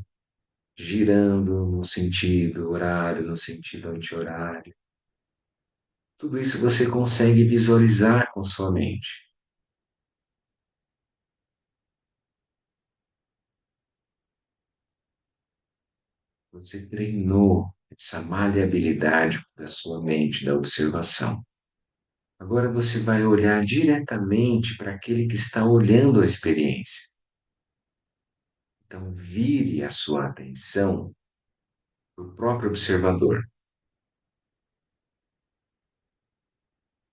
[SPEAKER 1] girando no sentido horário, no sentido anti-horário. Tudo isso você consegue visualizar com sua mente. Você treinou essa maleabilidade da sua mente, da observação. Agora você vai olhar diretamente para aquele que está olhando a experiência. Então, vire a sua atenção para o próprio observador.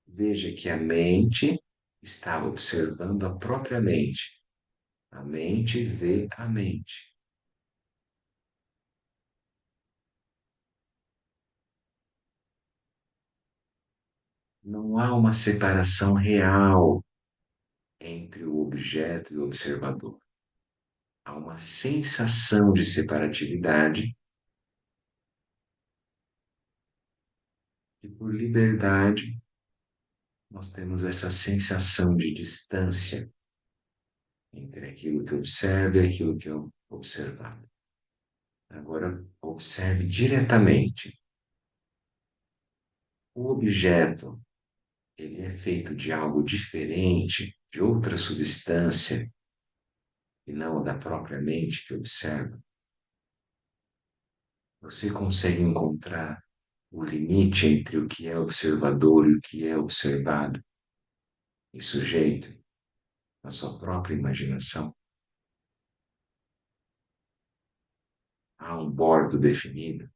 [SPEAKER 1] Veja que a mente está observando a própria mente. A mente vê a mente. Não há uma separação real entre o objeto e o observador. Há uma sensação de separatividade e, por liberdade, nós temos essa sensação de distância entre aquilo que observa e aquilo que é observado. Agora, observe diretamente. O objeto, ele é feito de algo diferente, de outra substância, e não da própria mente que observa. Você consegue encontrar o limite entre o que é observador e o que é observado e sujeito à sua própria imaginação? Há um bordo definido?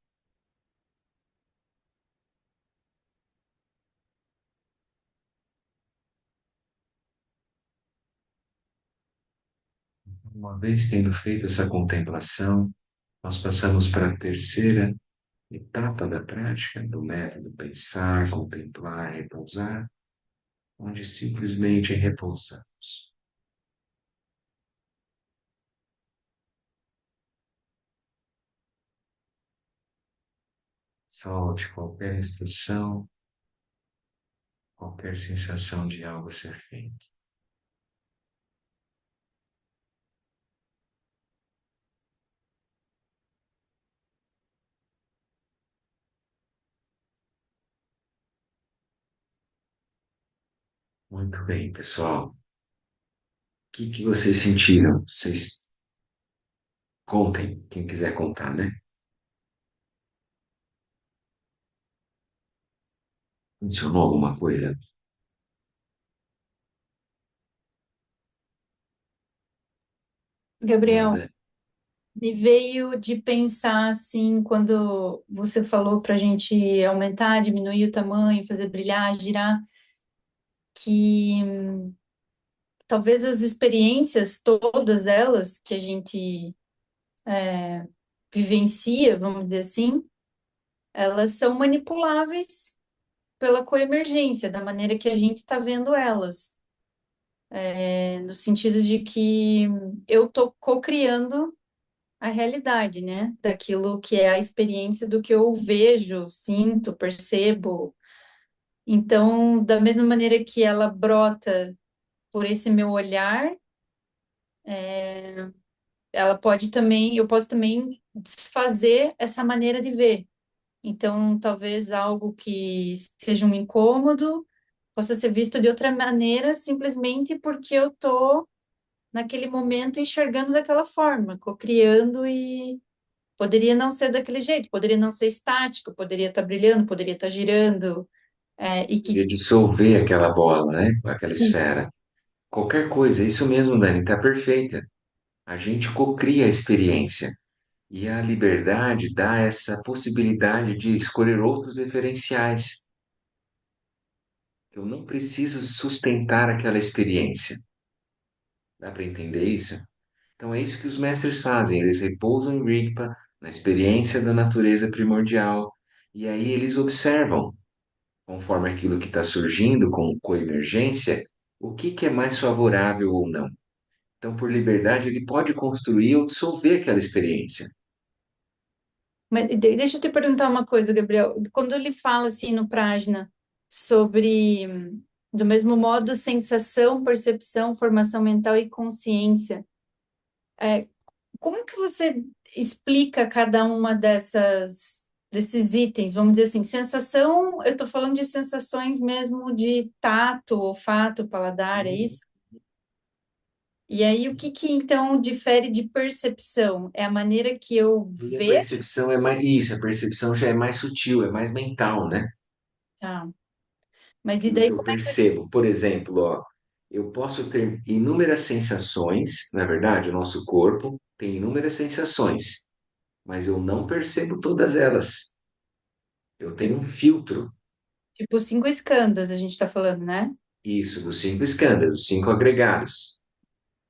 [SPEAKER 1] Uma vez tendo feito essa contemplação, nós passamos para a terceira etapa da prática do método pensar, contemplar, repousar, onde simplesmente repousamos. Solte qualquer instrução, qualquer sensação de algo a ser feito. Muito bem, pessoal. O que vocês sentiram? Vocês contem, quem quiser contar, né? Funcionou alguma coisa?
[SPEAKER 3] Gabriel,
[SPEAKER 1] Amanda?
[SPEAKER 3] me veio de pensar assim, quando você falou para a gente aumentar, diminuir o tamanho, fazer brilhar, girar, que talvez as experiências, todas elas que a gente vivencia, vamos dizer assim, elas são manipuláveis pela coemergência, da maneira que a gente está vendo elas. No sentido de que eu estou co-criando a realidade, né? Daquilo que é a experiência do que eu vejo, sinto, percebo. Então, da mesma maneira que ela brota por esse meu olhar, ela pode também, eu posso também desfazer essa maneira de ver. Então, talvez algo que seja um incômodo possa ser visto de outra maneira, simplesmente porque eu tô naquele momento enxergando daquela forma, co-criando e poderia não ser daquele jeito, poderia não ser estático, poderia estar brilhando, poderia estar girando, e que
[SPEAKER 1] Queria dissolver aquela bola, né? Aquela esfera. Qualquer coisa, isso mesmo, Dani, está perfeita. A gente cocria a experiência e a liberdade dá essa possibilidade de escolher outros referenciais. Eu não preciso sustentar aquela experiência. Dá para entender isso? Então é isso que os mestres fazem. Eles repousam em Rigpa, na experiência da natureza primordial, e aí eles observam, conforme aquilo que está surgindo com coemergência, o que é mais favorável ou não. Então, por liberdade, ele pode construir ou dissolver aquela experiência.
[SPEAKER 3] mas deixa eu te perguntar uma coisa, Gabriel. Quando ele fala assim no Prajna sobre, do mesmo modo, sensação, percepção, formação mental e consciência, como que você explica cada uma desses itens? Vamos dizer assim, sensação, eu estou falando de sensações mesmo de tato, olfato, paladar, é isso? E aí, o que que então difere de percepção? É a maneira que eu
[SPEAKER 1] E a
[SPEAKER 3] vejo?
[SPEAKER 1] percepção é mais isso, a percepção já é mais sutil, é mais mental, né?
[SPEAKER 3] Tá. Mas e
[SPEAKER 1] Aquilo que
[SPEAKER 3] daí,
[SPEAKER 1] eu
[SPEAKER 3] como é que
[SPEAKER 1] percebo. Por exemplo, ó, eu posso ter inúmeras sensações, na verdade, o nosso corpo tem inúmeras sensações, mas eu não percebo todas elas. Eu tenho um filtro,
[SPEAKER 3] tipo, cinco escandas a gente está falando, né?
[SPEAKER 1] isso, dos cinco escândalos, os cinco agregados.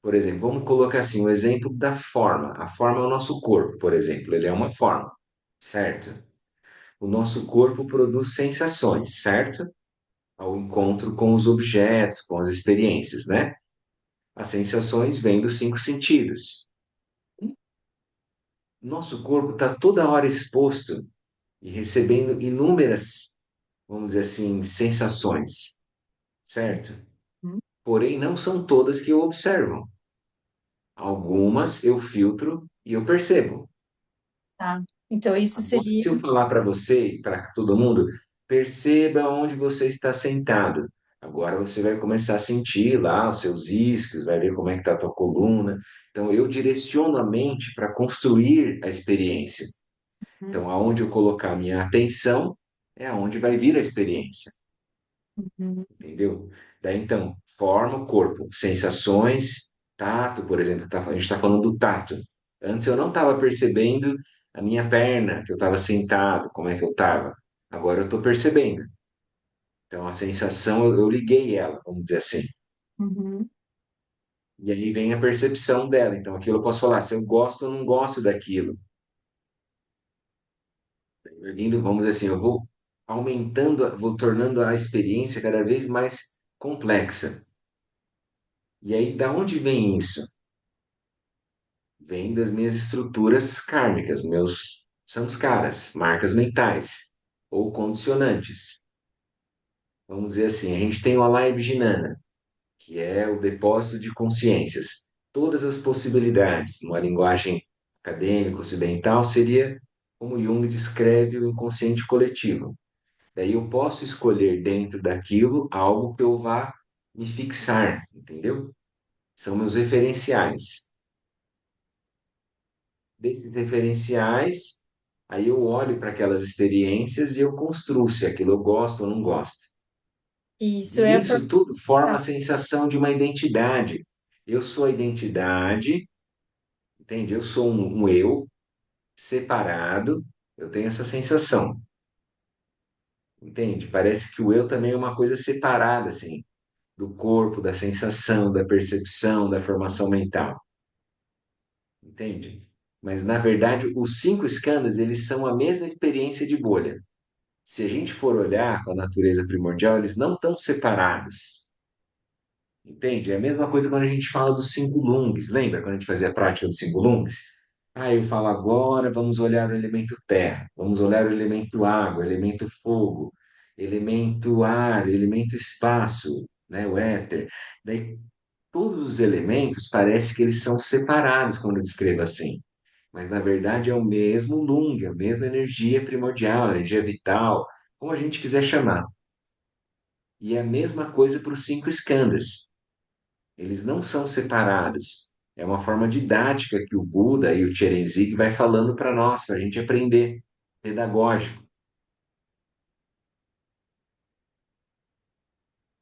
[SPEAKER 1] Por exemplo, vamos colocar assim, o exemplo da forma. A forma é o nosso corpo, por exemplo, ele é uma forma, certo? O nosso corpo produz sensações, certo? ao encontro com os objetos, com as experiências, né? As sensações vêm dos cinco sentidos. Nosso corpo está toda hora exposto e recebendo inúmeras, vamos dizer assim, sensações, certo?
[SPEAKER 3] Uhum.
[SPEAKER 1] Porém, não são todas que eu observo. Algumas eu filtro e eu percebo.
[SPEAKER 3] Tá. Então, isso
[SPEAKER 1] Agora,
[SPEAKER 3] seria.
[SPEAKER 1] se eu falar para você, para todo mundo, perceba onde você está sentado. Agora você vai começar a sentir lá os seus isquios, vai ver como é que está a tua coluna. Então, eu direciono a mente para construir a experiência. Então, aonde eu colocar a minha atenção é aonde vai vir a experiência,
[SPEAKER 3] Uhum.
[SPEAKER 1] entendeu? Daí, então, forma o corpo, sensações, tato, por exemplo, a gente está falando do tato. Antes eu não estava percebendo a minha perna, que eu estava sentado, como é que eu estava. Agora eu estou percebendo. Então, a sensação, eu liguei ela, vamos dizer assim.
[SPEAKER 3] Uhum.
[SPEAKER 1] E aí vem a percepção dela. Então, aquilo eu posso falar se eu gosto ou não gosto daquilo. Indo, vamos dizer assim, eu vou aumentando, vou tornando a experiência cada vez mais complexa. E aí, da onde vem isso? Vem das minhas estruturas kármicas, meus samskaras, marcas mentais ou condicionantes. Vamos dizer assim, a gente tem o Alaya Vijnana, que é o depósito de consciências. Todas as possibilidades, numa linguagem acadêmica ocidental, seria como Jung descreve o inconsciente coletivo. Daí eu posso escolher dentro daquilo algo que eu vá me fixar, entendeu? São meus referenciais. Desses referenciais, aí eu olho para aquelas experiências e eu construo se aquilo eu gosto ou não gosto.
[SPEAKER 3] Isso é
[SPEAKER 1] E
[SPEAKER 3] a
[SPEAKER 1] isso
[SPEAKER 3] forma.
[SPEAKER 1] tudo forma a sensação de uma identidade. Eu sou a identidade, entende? Eu sou um eu separado, eu tenho essa sensação, entende? Parece que o eu também é uma coisa separada, assim, do corpo, da sensação, da percepção, da formação mental, entende? Mas, na verdade, os cinco skandhas, eles são a mesma experiência de bolha. Se a gente for olhar com a natureza primordial, eles não estão separados, entende? É a mesma coisa quando a gente fala dos cinco lungs. Lembra quando a gente fazia a prática dos cinco lungs? Ah, eu falo agora, vamos olhar o elemento terra, vamos olhar o elemento água, elemento fogo, elemento ar, elemento espaço, né, o éter. Daí, todos os elementos parece que eles são separados quando eu descrevo assim. Mas, na verdade, é o mesmo lung, a mesma energia primordial, energia vital, como a gente quiser chamar. E é a mesma coisa para os cinco skandhas. Eles não são separados. É uma forma didática que o Buda e o Tcherenzig vai falando para nós, para a gente aprender, pedagógico.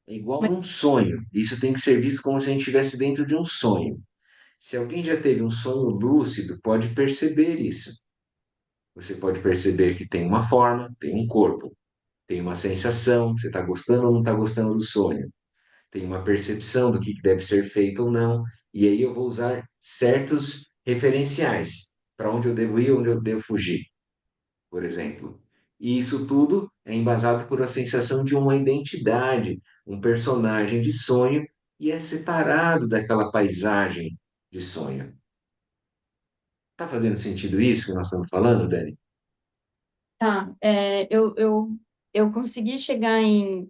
[SPEAKER 1] É igual
[SPEAKER 3] Mas,
[SPEAKER 1] num sonho. Isso tem que ser visto como se a gente estivesse dentro de um sonho. Se alguém já teve um sonho lúcido, pode perceber isso. Você pode perceber que tem uma forma, tem um corpo, tem uma sensação, você está gostando ou não está gostando do sonho, tem uma percepção do que deve ser feito ou não, e aí eu vou usar certos referenciais para onde eu devo ir, onde eu devo fugir, por exemplo. E isso tudo é embasado por a sensação de uma identidade, um personagem de sonho, e é separado daquela paisagem de sonho. Tá fazendo sentido isso que nós estamos falando, Dani?
[SPEAKER 3] tá, eu consegui chegar em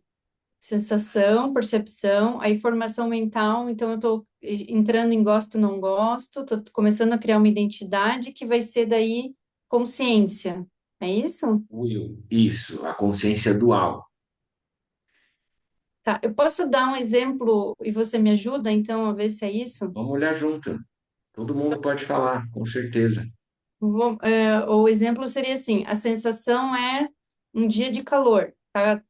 [SPEAKER 3] sensação, percepção, aí formação mental, então eu estou entrando em gosto, não gosto, estou começando a criar uma identidade que vai ser daí consciência. É isso?
[SPEAKER 1] O eu. Isso, a consciência dual.
[SPEAKER 3] Tá, eu posso dar um exemplo e você me ajuda então a ver se é isso?
[SPEAKER 1] Vamos olhar junto. Todo mundo pode falar, com certeza.
[SPEAKER 3] O exemplo seria assim: a sensação é um dia de calor, tá?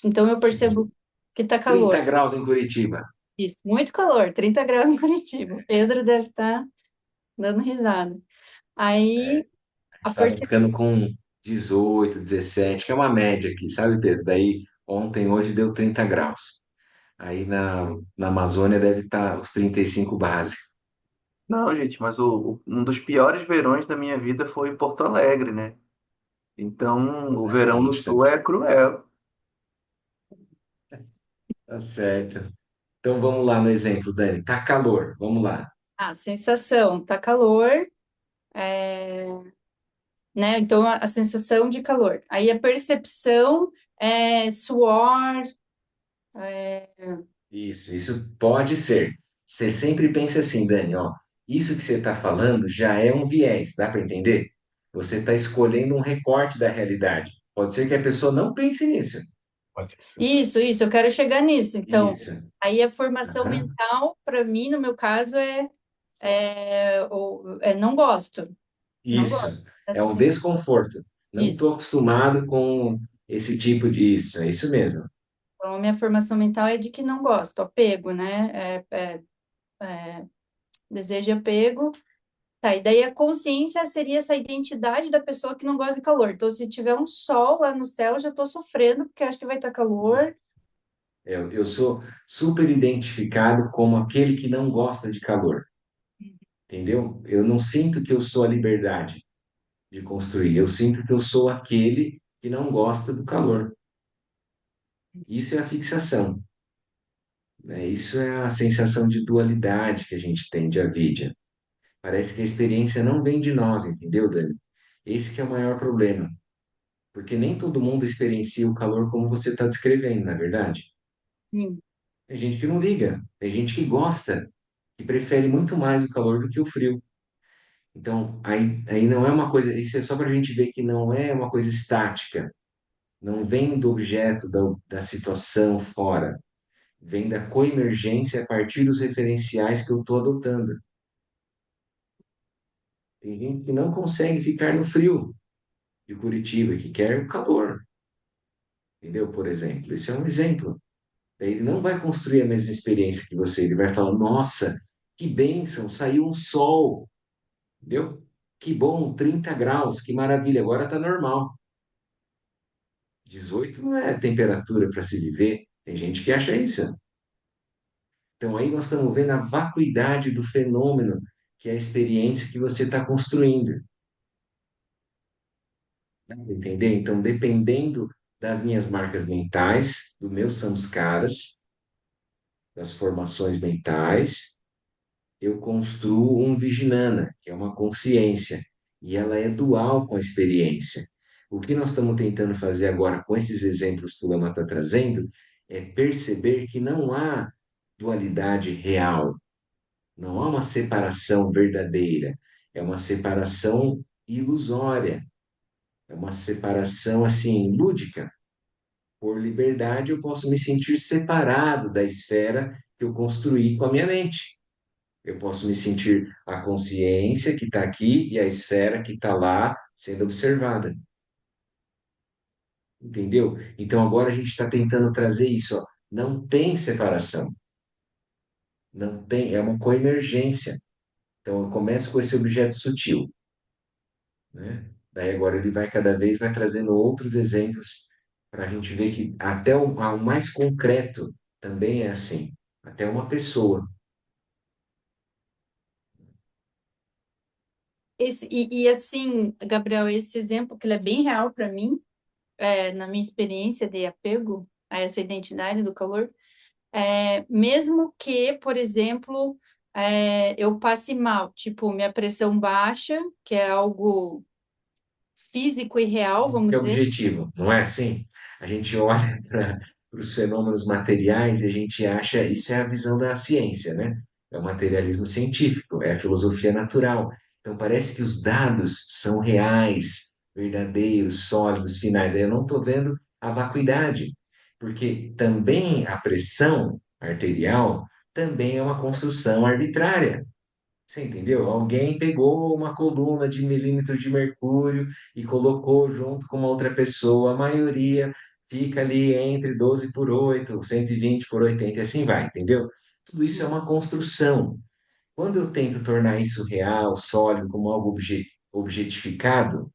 [SPEAKER 3] Então eu percebo que tá
[SPEAKER 1] 30
[SPEAKER 3] calor.
[SPEAKER 1] graus em Curitiba.
[SPEAKER 3] Isso, muito calor, 30 graus em Curitiba. O Pedro deve estar dando risada.
[SPEAKER 1] É,
[SPEAKER 3] Aí
[SPEAKER 1] a
[SPEAKER 3] a
[SPEAKER 1] gente estava ficando
[SPEAKER 3] percepção.
[SPEAKER 1] com 18, 17, que é uma média aqui, sabe, Pedro? Daí ontem, hoje deu 30 graus. Aí na Amazônia deve estar os 35 base.
[SPEAKER 2] Não, gente, mas um dos piores verões da minha vida foi em Porto Alegre, né? Então, o verão no
[SPEAKER 1] Exatamente.
[SPEAKER 2] sul é cruel.
[SPEAKER 1] Tá certo. Então vamos lá no exemplo, Dani. Tá calor, vamos lá.
[SPEAKER 3] Ah, sensação, tá calor, é, né? Então a sensação de calor. Aí a percepção é suor,
[SPEAKER 1] Isso pode ser. Você sempre pensa assim, Dani, ó, isso que você está falando já é um viés, dá para entender? Você está escolhendo um recorte da realidade. Pode ser que a pessoa não pense nisso.
[SPEAKER 2] Pode ser.
[SPEAKER 3] isso, eu quero chegar nisso. Então,
[SPEAKER 1] Isso.
[SPEAKER 3] aí a formação
[SPEAKER 1] Aham.
[SPEAKER 3] mental, para mim, no meu caso, não gosto, não gosto.
[SPEAKER 1] Isso. É
[SPEAKER 3] Essa
[SPEAKER 1] um
[SPEAKER 3] sensação.
[SPEAKER 1] desconforto. Não
[SPEAKER 3] Isso.
[SPEAKER 1] estou acostumado com esse tipo de isso. É isso mesmo.
[SPEAKER 3] Então, a minha formação mental é de que não gosto, apego, né? Desejo e apego. Tá, e daí a consciência seria essa identidade da pessoa que não gosta de calor. Então, se tiver um sol lá no céu, eu já estou sofrendo, porque acho que vai estar calor.
[SPEAKER 1] Eu sou super identificado como aquele que não gosta de calor. Entendeu? Eu não sinto que eu sou a liberdade de construir. Eu sinto que eu sou aquele que não gosta do calor. Isso é a fixação, né? Isso é a sensação de dualidade que a gente tem de avidia. Parece que a experiência não vem de nós, entendeu, Dani? Esse que é o maior problema, porque nem todo mundo experiencia o calor como você está descrevendo, na é verdade.
[SPEAKER 3] Sim,
[SPEAKER 1] Tem gente que não liga, tem gente que gosta, que prefere muito mais o calor do que o frio. Então, aí não é uma coisa, isso é só para a gente ver que não é uma coisa estática, não vem do objeto, da situação fora, vem da coemergência a partir dos referenciais que eu estou adotando. Tem gente que não consegue ficar no frio de Curitiba, que quer o calor, entendeu? Por exemplo, isso é um exemplo. Daí ele não vai construir a mesma experiência que você, ele vai falar: nossa, que bênção, saiu um sol, entendeu? Que bom, 30 graus, que maravilha, agora está normal. 18 não é temperatura para se viver, tem gente que acha isso. Então aí nós estamos vendo a vacuidade do fenômeno, que é a experiência que você está construindo. Entender? Então, dependendo das minhas marcas mentais, dos meus samskaras, das formações mentais, eu construo um Vijnana, que é uma consciência, e ela é dual com a experiência. O que nós estamos tentando fazer agora com esses exemplos que o Lama está trazendo é perceber que não há dualidade real, não há uma separação verdadeira, é uma separação ilusória, é uma separação assim lúdica. Por liberdade, eu posso me sentir separado da esfera que eu construí com a minha mente. Eu posso me sentir a consciência que está aqui e a esfera que está lá sendo observada. Entendeu? Então agora a gente está tentando trazer isso, ó. Não tem separação, não tem, é uma coemergência. Então eu começo com esse objeto sutil, né? Daí agora ele vai cada vez vai trazendo outros exemplos para a gente ver que até o mais concreto também é assim. Até uma pessoa.
[SPEAKER 3] assim, Gabriel, esse exemplo que ele é bem real para mim, na minha experiência de apego a essa identidade do calor, mesmo que, por exemplo, eu passe mal, tipo, minha pressão baixa, que é algo físico e real, vamos
[SPEAKER 1] Que é
[SPEAKER 3] dizer.
[SPEAKER 1] objetivo, não é assim? A gente olha para os fenômenos materiais e a gente acha isso é a visão da ciência, né? É o materialismo científico, é a filosofia natural. Então parece que os dados são reais, verdadeiros, sólidos, finais. Aí eu não estou vendo a vacuidade, porque também a pressão arterial também é uma construção arbitrária. Você entendeu? Alguém pegou uma coluna de milímetros de mercúrio e colocou junto com uma outra pessoa. A maioria fica ali entre 12 por 8, 120 por 80 e assim vai, entendeu? Tudo isso é uma construção. Quando eu tento tornar isso real, sólido, como algo objetificado,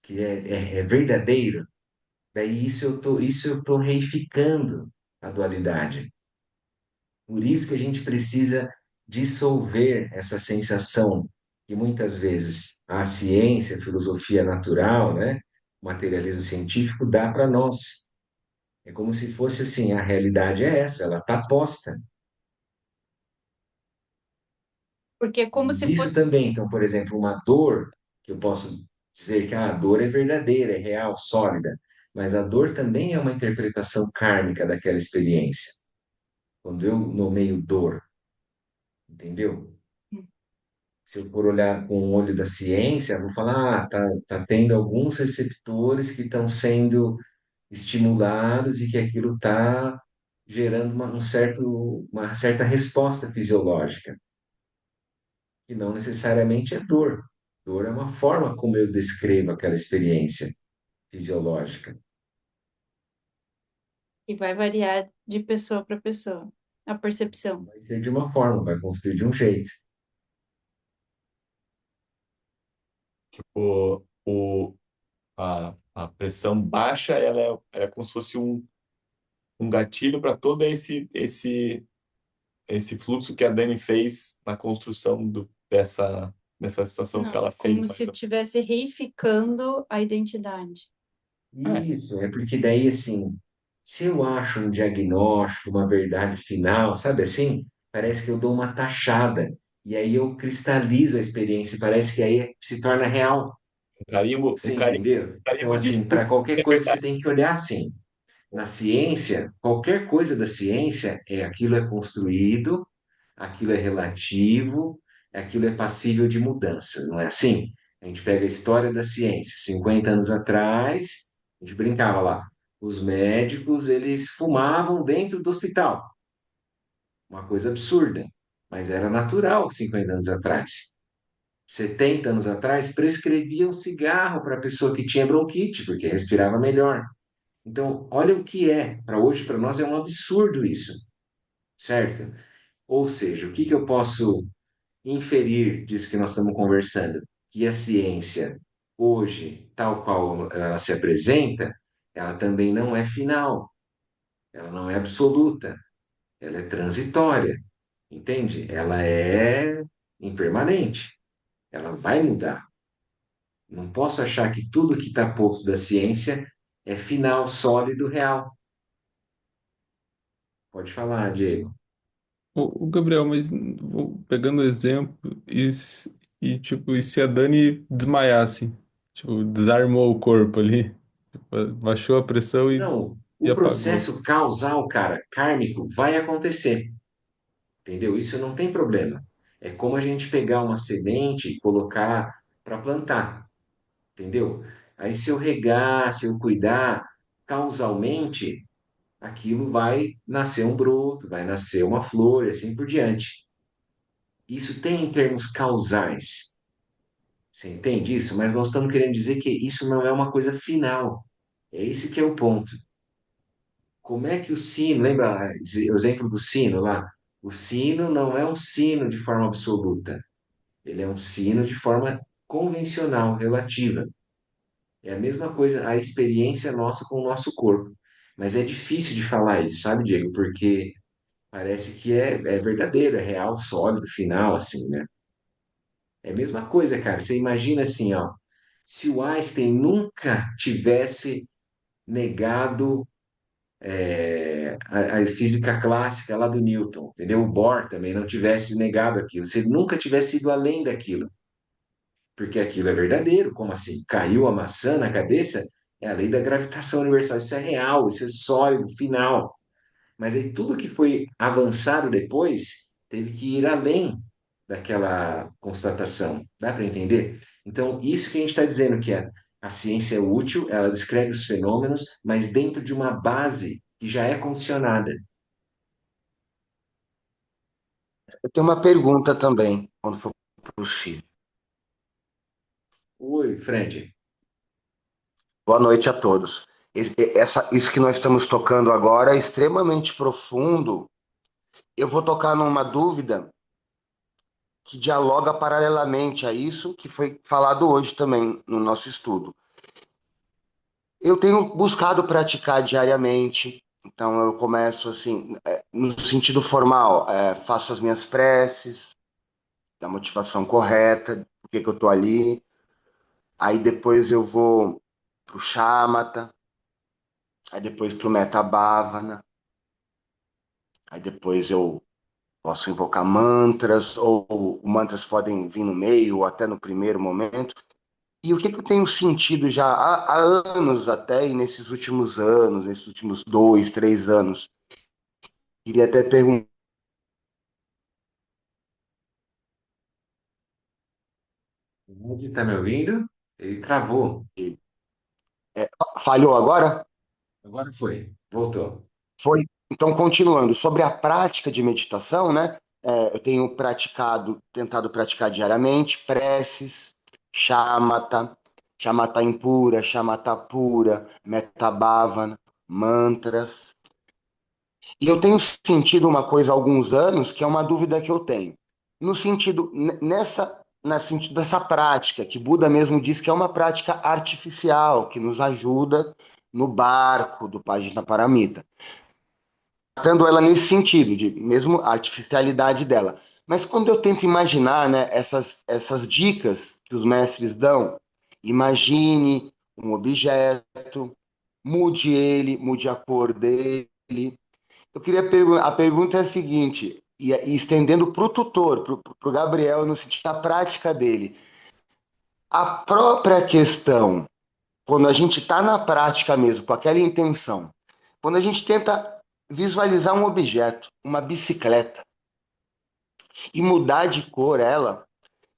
[SPEAKER 1] que é verdadeiro, daí isso eu tô reificando a dualidade. Por isso que a gente precisa dissolver essa sensação que muitas vezes a ciência, a filosofia natural, né, o materialismo científico dá para nós. É como se fosse assim, a realidade é essa, ela está posta.
[SPEAKER 3] Porque é como
[SPEAKER 1] Mas
[SPEAKER 3] se fosse.
[SPEAKER 1] isso também, então, por exemplo, uma dor, que eu posso dizer que a dor é verdadeira, é real, sólida, mas a dor também é uma interpretação kármica daquela experiência. Quando eu nomeio dor, entendeu? Se eu for olhar com o olho da ciência, eu vou falar, tá tendo alguns receptores que estão sendo estimulados e que aquilo está gerando uma certa resposta fisiológica, que não necessariamente é dor. Dor é uma forma como eu descrevo aquela experiência fisiológica.
[SPEAKER 3] E vai variar de pessoa para pessoa, a percepção.
[SPEAKER 1] Vai ser de uma forma, vai construir de um jeito.
[SPEAKER 4] A pressão baixa, ela é como se fosse um gatilho para todo esse fluxo que a Dani fez na construção dessa situação que
[SPEAKER 3] Não,
[SPEAKER 4] ela fez,
[SPEAKER 3] como
[SPEAKER 4] mais
[SPEAKER 3] se
[SPEAKER 4] ou menos.
[SPEAKER 3] estivesse reificando a identidade.
[SPEAKER 4] É,
[SPEAKER 1] Isso, é porque daí, assim, se eu acho um diagnóstico, uma verdade final, sabe assim? Parece que eu dou uma taxada, e aí eu cristalizo a experiência, e parece que aí se torna real.
[SPEAKER 4] um
[SPEAKER 1] Você
[SPEAKER 4] carimbo,
[SPEAKER 1] entendeu? Então,
[SPEAKER 4] carimbo de
[SPEAKER 1] assim, para
[SPEAKER 4] isso
[SPEAKER 1] qualquer
[SPEAKER 4] é
[SPEAKER 1] coisa você
[SPEAKER 4] verdade.
[SPEAKER 1] tem que olhar assim. Na ciência, qualquer coisa da ciência é aquilo é construído, aquilo é relativo, aquilo é passível de mudança, não é assim? A gente pega a história da ciência, 50 anos atrás, a gente brincava lá, os médicos, eles fumavam dentro do hospital, uma coisa absurda, mas era natural 50 anos atrás. 70 anos atrás, prescreviam cigarro para a pessoa que tinha bronquite, porque respirava melhor. Então, olha o que é. Para hoje, para nós, é um absurdo isso, certo? Ou seja, o que que eu posso inferir disso que nós estamos conversando? Que a ciência, hoje, tal qual ela se apresenta, ela também não é final, ela não é absoluta, ela é transitória, entende? Ela é impermanente, ela vai mudar. Não posso achar que tudo que está posto da ciência é final, sólido, real. Pode falar, Diego.
[SPEAKER 5] O Gabriel, mas pegando o exemplo, tipo, e se a Dani desmaiasse? Tipo, desarmou o corpo ali, tipo, baixou a pressão
[SPEAKER 1] Não,
[SPEAKER 5] e
[SPEAKER 1] o
[SPEAKER 5] apagou.
[SPEAKER 1] processo causal, cara, kármico, vai acontecer, entendeu? Isso não tem problema. É como a gente pegar uma semente e colocar para plantar, entendeu? Aí, se eu regar, se eu cuidar, causalmente, aquilo vai nascer um broto, vai nascer uma flor e assim por diante. Isso tem em termos causais. Você entende isso? Mas nós estamos querendo dizer que isso não é uma coisa final. É esse que é o ponto. Como é que o sino, lembra o exemplo do sino lá? O sino não é um sino de forma absoluta, ele é um sino de forma convencional, relativa. É a mesma coisa a experiência nossa com o nosso corpo. Mas é difícil de falar isso, sabe, Diego? Porque parece que é verdadeiro, é real, sólido, final, assim, né? É a mesma coisa, cara. Você imagina assim, ó, se o Einstein nunca tivesse negado a física clássica lá do Newton, entendeu? O Bohr também não tivesse negado aquilo, se ele nunca tivesse ido além daquilo, porque aquilo é verdadeiro, como assim? Caiu a maçã na cabeça? É a lei da gravitação universal, isso é real, isso é sólido, final. Mas aí tudo que foi avançado depois teve que ir além daquela constatação. Dá para entender? Então, isso que a gente está dizendo que a ciência é útil, ela descreve os fenômenos, mas dentro de uma base que já é condicionada.
[SPEAKER 6] Eu tenho uma pergunta também, quando for para o Chile.
[SPEAKER 1] Oi, Fred.
[SPEAKER 6] Boa noite a todos. Isso que nós estamos tocando agora é extremamente profundo. Eu vou tocar numa dúvida que dialoga paralelamente a isso que foi falado hoje também no nosso estudo. Eu tenho buscado praticar diariamente, então eu começo assim, no sentido formal, faço as minhas preces, da motivação correta, por que que eu estou ali. Aí depois eu vou pro Shamatha, aí depois para o Metta Bhavana, aí depois eu posso invocar mantras, ou mantras podem vir no meio, ou até no primeiro momento. E o que que eu tenho sentido já há anos até, e nesses últimos anos, nesses últimos 2, 3 anos, queria até perguntar,
[SPEAKER 1] Você está me ouvindo? Ele travou.
[SPEAKER 6] falhou agora?
[SPEAKER 1] Agora foi. Voltou.
[SPEAKER 6] Foi. Então, continuando, sobre a prática de meditação, né? Eu tenho tentado praticar diariamente preces, shamatha, shamatha impura, shamatha pura, metta bhavana, mantras. E eu tenho sentido uma coisa há alguns anos que é uma dúvida que eu tenho. No sentido, na sentido dessa prática, que Buda mesmo diz que é uma prática artificial, que nos ajuda no barco do Pajnaparamita, tratando ela nesse sentido, de mesmo a artificialidade dela. Mas quando eu tento imaginar, né, essas dicas que os mestres dão, imagine um objeto, mude a cor dele. Eu queria perguntar, a pergunta é a seguinte, e estendendo para o tutor, para o Gabriel, no sentido da prática dele. A própria questão, quando a gente está na prática mesmo, com aquela intenção, quando a gente tenta visualizar um objeto, uma bicicleta, e mudar de cor ela,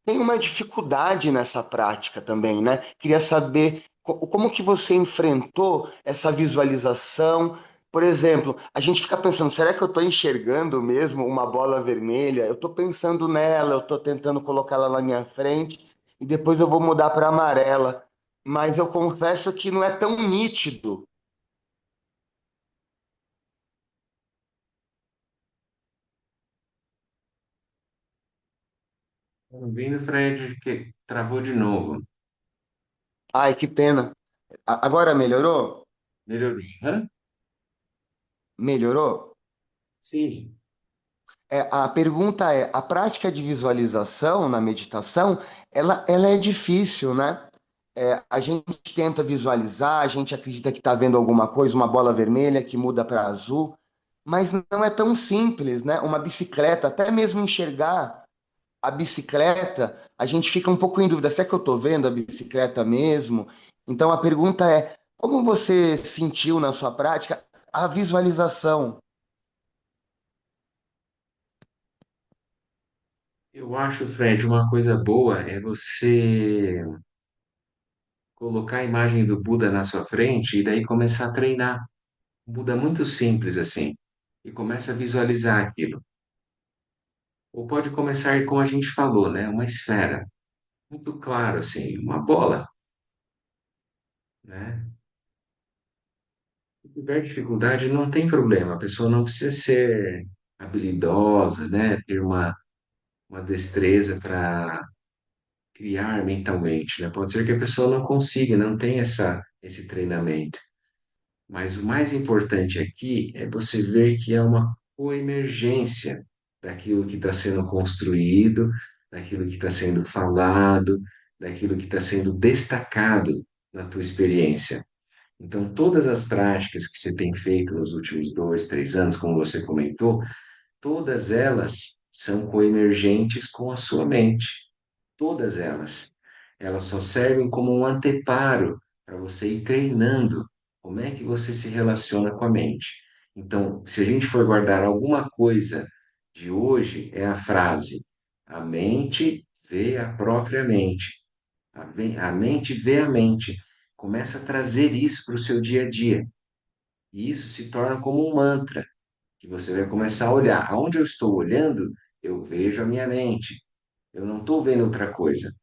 [SPEAKER 6] tem uma dificuldade nessa prática também, né? Queria saber como que você enfrentou essa visualização. Por exemplo, a gente fica pensando, será que eu estou enxergando mesmo uma bola vermelha? Eu estou pensando nela, eu estou tentando colocá-la na minha frente e depois eu vou mudar para amarela. Mas eu confesso que não é tão nítido.
[SPEAKER 1] Tá me ouvindo, Fred? Que travou de novo.
[SPEAKER 6] Ai, que pena. Agora melhorou?
[SPEAKER 1] Melhorou. Hã?
[SPEAKER 6] Melhorou?
[SPEAKER 1] Sim.
[SPEAKER 6] A pergunta é, a prática de visualização na meditação, ela é difícil, né? A gente tenta visualizar, a gente acredita que está vendo alguma coisa, uma bola vermelha que muda para azul, mas não é tão simples, né? Uma bicicleta, até mesmo enxergar a bicicleta, a gente fica um pouco em dúvida, será que eu estou vendo a bicicleta mesmo? Então a pergunta é, como você sentiu na sua prática a visualização?
[SPEAKER 1] Eu acho, Fred, uma coisa boa é você colocar a imagem do Buda na sua frente e daí começar a treinar. Um Buda muito simples assim. E começa a visualizar aquilo. Ou pode começar como a gente falou, né? Uma esfera. Muito claro, assim, uma bola, né? Se tiver dificuldade, não tem problema. A pessoa não precisa ser habilidosa, né? Ter uma destreza para criar mentalmente, né? Pode ser que a pessoa não consiga, não tenha esse treinamento. Mas o mais importante aqui é você ver que é uma coemergência daquilo que está sendo construído, daquilo que está sendo falado, daquilo que está sendo destacado na tua experiência. Então, todas as práticas que você tem feito nos últimos 2, 3 anos, como você comentou, todas elas são coemergentes com a sua mente. Todas elas. Elas só servem como um anteparo para você ir treinando como é que você se relaciona com a mente. Então, se a gente for guardar alguma coisa de hoje, é a frase: a mente vê a própria mente. A mente vê a mente. Começa a trazer isso para o seu dia a dia. E isso se torna como um mantra, que você vai começar a olhar. Aonde eu estou olhando, eu vejo a minha mente. Eu não estou vendo outra coisa.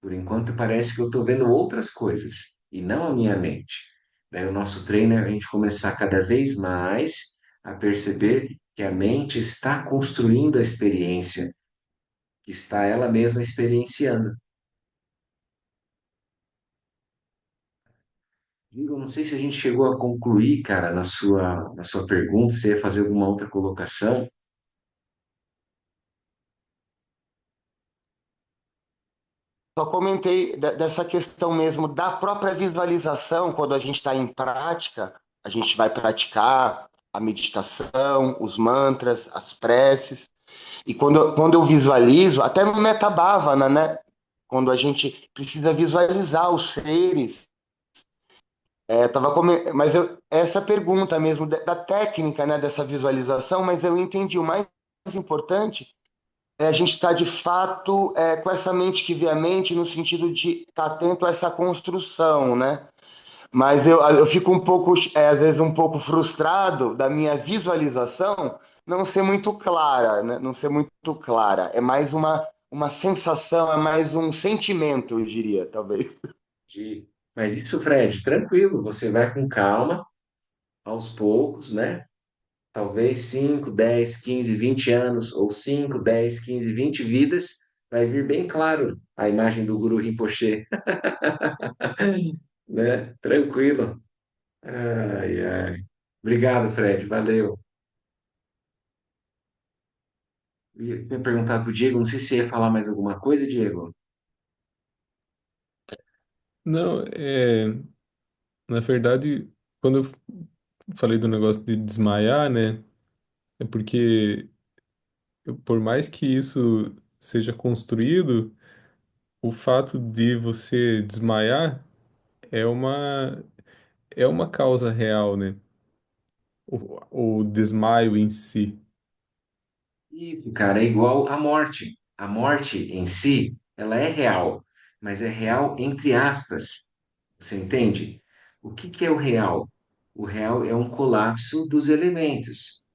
[SPEAKER 1] Por enquanto, parece que eu estou vendo outras coisas e não a minha mente. Daí, o nosso treino é a gente começar cada vez mais a perceber que a mente está construindo a experiência, que está ela mesma experienciando. Igor, não sei se a gente chegou a concluir, cara, na sua pergunta, se ia fazer alguma outra colocação.
[SPEAKER 6] Só comentei dessa questão mesmo da própria visualização, quando a gente está em prática, a gente vai praticar a meditação, os mantras, as preces. E quando eu visualizo, até no Metabhavana, né? Quando a gente precisa visualizar os seres. Mas essa pergunta mesmo da técnica, né, dessa visualização, mas eu entendi o mais importante é a gente estar de fato com essa mente que vê a mente no sentido de estar atento a essa construção, né? Mas eu fico um pouco, às vezes, um pouco frustrado da minha visualização não ser muito clara, né? Não ser muito clara. É mais uma sensação, é mais um sentimento, eu diria, talvez.
[SPEAKER 1] Mas isso, Fred, tranquilo, você vai com calma, aos poucos, né? Talvez 5, 10, 15, 20 anos, ou 5, 10, 15, 20 vidas, vai vir bem claro a imagem do Guru Rinpoche, né? Tranquilo. Ai, ai. Obrigado, Fred, valeu. Ia perguntar para o Diego, não sei se você ia falar mais alguma coisa, Diego.
[SPEAKER 5] Não, na verdade, quando eu falei do negócio de desmaiar, né? É porque, por mais que isso seja construído, o fato de você desmaiar é é uma causa real, né? O desmaio em si.
[SPEAKER 1] Isso, cara, é igual à morte. A morte em si, ela é real, mas é real entre aspas. Você entende? O que que é o real? O real é um colapso dos elementos.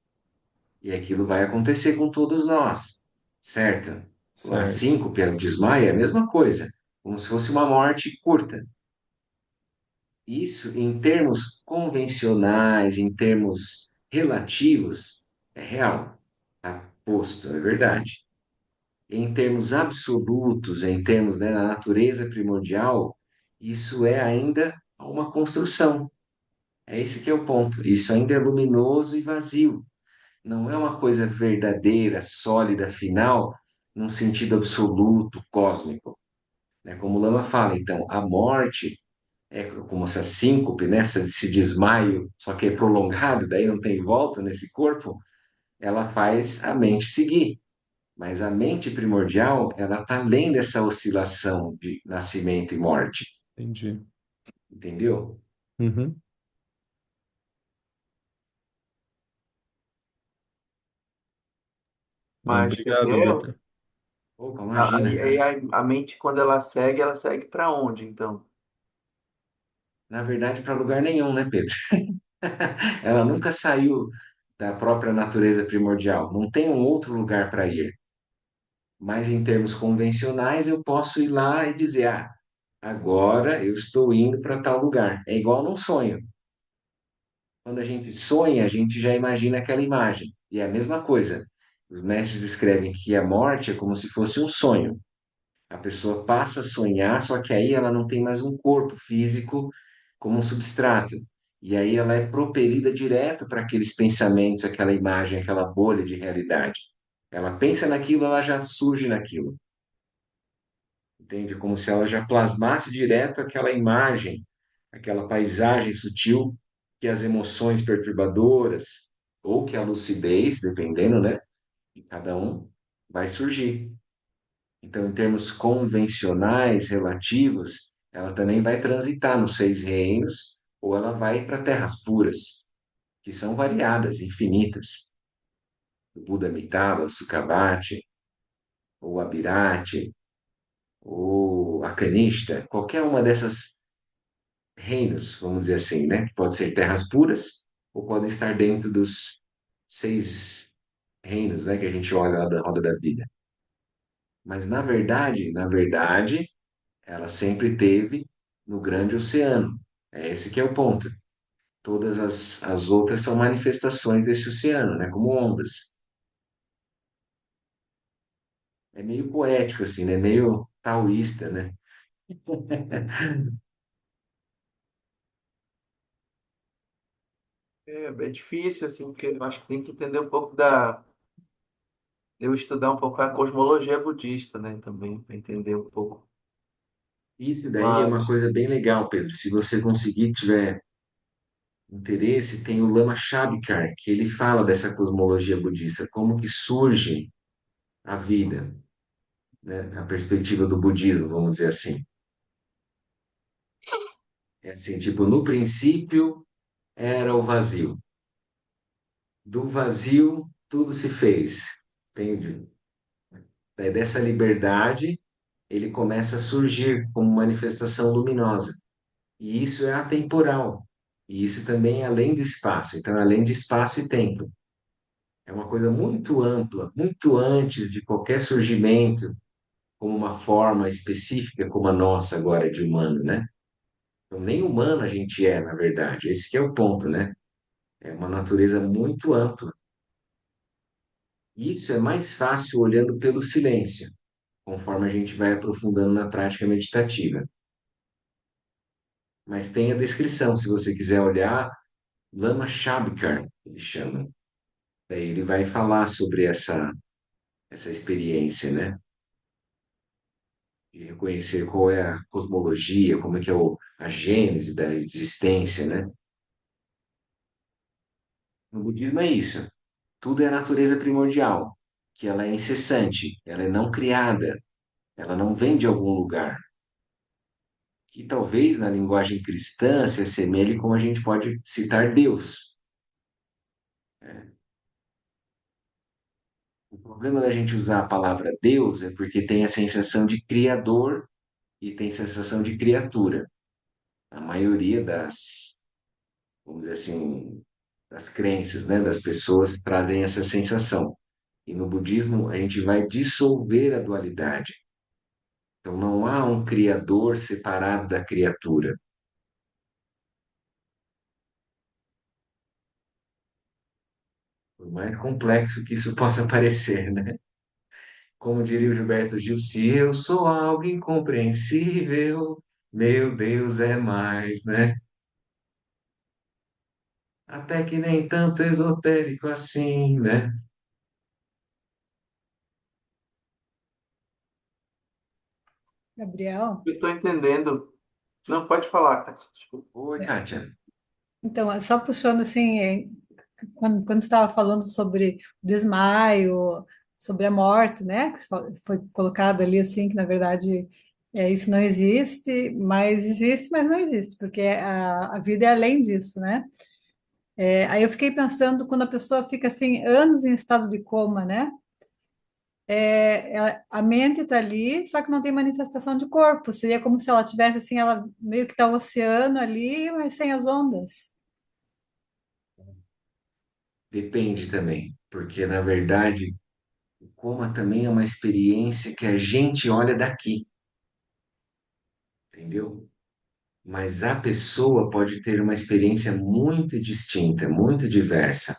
[SPEAKER 1] E aquilo vai acontecer com todos nós, certo? A
[SPEAKER 5] Certo.
[SPEAKER 1] síncope, o desmaio é a mesma coisa, como se fosse uma morte curta. Isso, em termos convencionais, em termos relativos, é real. Tá posto, é verdade. Em termos absolutos, em termos, né, da natureza primordial, isso é ainda uma construção. É esse que é o ponto. Isso ainda é luminoso e vazio. Não é uma coisa verdadeira, sólida, final, num sentido absoluto, cósmico. Né? Como o Lama fala, então, a morte é como essa síncope, né? Esse desmaio, só que é prolongado, daí não tem volta nesse corpo, ela faz a mente seguir. Mas a mente primordial, ela está além dessa oscilação de nascimento e morte,
[SPEAKER 5] Entendi.
[SPEAKER 1] entendeu?
[SPEAKER 5] Uhum. Não,
[SPEAKER 2] Mas,
[SPEAKER 5] obrigado,
[SPEAKER 2] Gabriel,
[SPEAKER 5] Gabriel.
[SPEAKER 1] Opa, imagina,
[SPEAKER 2] aí
[SPEAKER 1] cara.
[SPEAKER 2] a mente, quando ela segue para onde, então?
[SPEAKER 1] Na verdade, para lugar nenhum, né, Pedro? Ela nunca saiu da própria natureza primordial. Não tem um outro lugar para ir. Mas em termos convencionais, eu posso ir lá e dizer, ah, agora eu estou indo para tal lugar. É igual num sonho. Quando a gente sonha, a gente já imagina aquela imagem. E é a mesma coisa. Os mestres descrevem que a morte é como se fosse um sonho. A pessoa passa a sonhar, só que aí ela não tem mais um corpo físico como um substrato. E aí ela é propelida direto para aqueles pensamentos, aquela imagem, aquela bolha de realidade. Ela pensa naquilo, ela já surge naquilo. Entende? Como se ela já plasmasse direto aquela imagem, aquela paisagem sutil que as emoções perturbadoras ou que a lucidez, dependendo, né, de cada um, vai surgir. Então, em termos convencionais, relativos, ela também vai transitar nos seis reinos ou ela vai para terras puras, que são variadas, infinitas. O Buda Amitabha, o Sukhavati, ou Abhirati, ou a Kanishta, qualquer uma dessas reinos, vamos dizer assim, né? Que pode ser terras puras ou podem estar dentro dos seis reinos, né? Que a gente olha lá da roda da vida. Mas na verdade, ela sempre teve no grande oceano. É esse que é o ponto. Todas as outras são manifestações desse oceano, né? Como ondas. É meio poético, assim, né? Meio taoísta, né?
[SPEAKER 2] É difícil, assim, porque eu acho que tem que entender um pouco eu estudar um pouco a cosmologia budista, né, também, para entender um pouco.
[SPEAKER 1] Isso daí é uma
[SPEAKER 2] Mas,
[SPEAKER 1] coisa bem legal, Pedro. Se você conseguir, tiver interesse, tem o Lama Sabikar, que ele fala dessa cosmologia budista, como que surge a vida, né? A perspectiva do budismo, vamos dizer assim. É assim, tipo, no princípio era o vazio. Do vazio tudo se fez, entende? Daí dessa liberdade ele começa a surgir como manifestação luminosa. E isso é atemporal. E isso também é além do espaço. Então, é além de espaço e tempo. É uma coisa muito ampla, muito antes de qualquer surgimento como uma forma específica como a nossa agora de humano, né? Então, nem humano a gente é, na verdade. Esse que é o ponto, né? É uma natureza muito ampla. Isso é mais fácil olhando pelo silêncio, conforme a gente vai aprofundando na prática meditativa. Mas tem a descrição, se você quiser olhar, Lama Shabkar, ele chama. Daí ele vai falar sobre essa experiência, né? De reconhecer qual é a cosmologia, como é que é a gênese da existência, né? No budismo é isso. Tudo é natureza primordial, que ela é incessante, ela é não criada, ela não vem de algum lugar. Que talvez na linguagem cristã se assemelhe como a gente pode citar Deus, né? O problema da gente usar a palavra Deus é porque tem a sensação de criador e tem sensação de criatura. A maioria vamos dizer assim, das crenças, né, das pessoas trazem essa sensação. E no budismo a gente vai dissolver a dualidade. Então não há um criador separado da criatura. Por mais complexo que isso possa parecer, né? Como diria o Gilberto Gil, se eu sou algo incompreensível, meu Deus é mais, né? Até que nem tanto esotérico assim, né?
[SPEAKER 7] Gabriel,
[SPEAKER 2] Eu estou entendendo. Não, pode falar, Kátia. Desculpa.
[SPEAKER 1] Oi,
[SPEAKER 7] é,
[SPEAKER 1] Kátia.
[SPEAKER 7] então, só puxando assim, quando tu estava falando sobre o desmaio, sobre a morte, né, que foi colocado ali assim, que na verdade isso não existe, mas não existe, porque a vida é além disso, né? Aí eu fiquei pensando, quando a pessoa fica assim, anos em estado de coma, né? A mente está ali, só que não tem manifestação de corpo. Seria como se ela tivesse assim, ela meio que está o oceano ali, mas sem as ondas.
[SPEAKER 1] Depende também, porque na verdade o coma também é uma experiência que a gente olha daqui, entendeu? Mas a pessoa pode ter uma experiência muito distinta, muito diversa.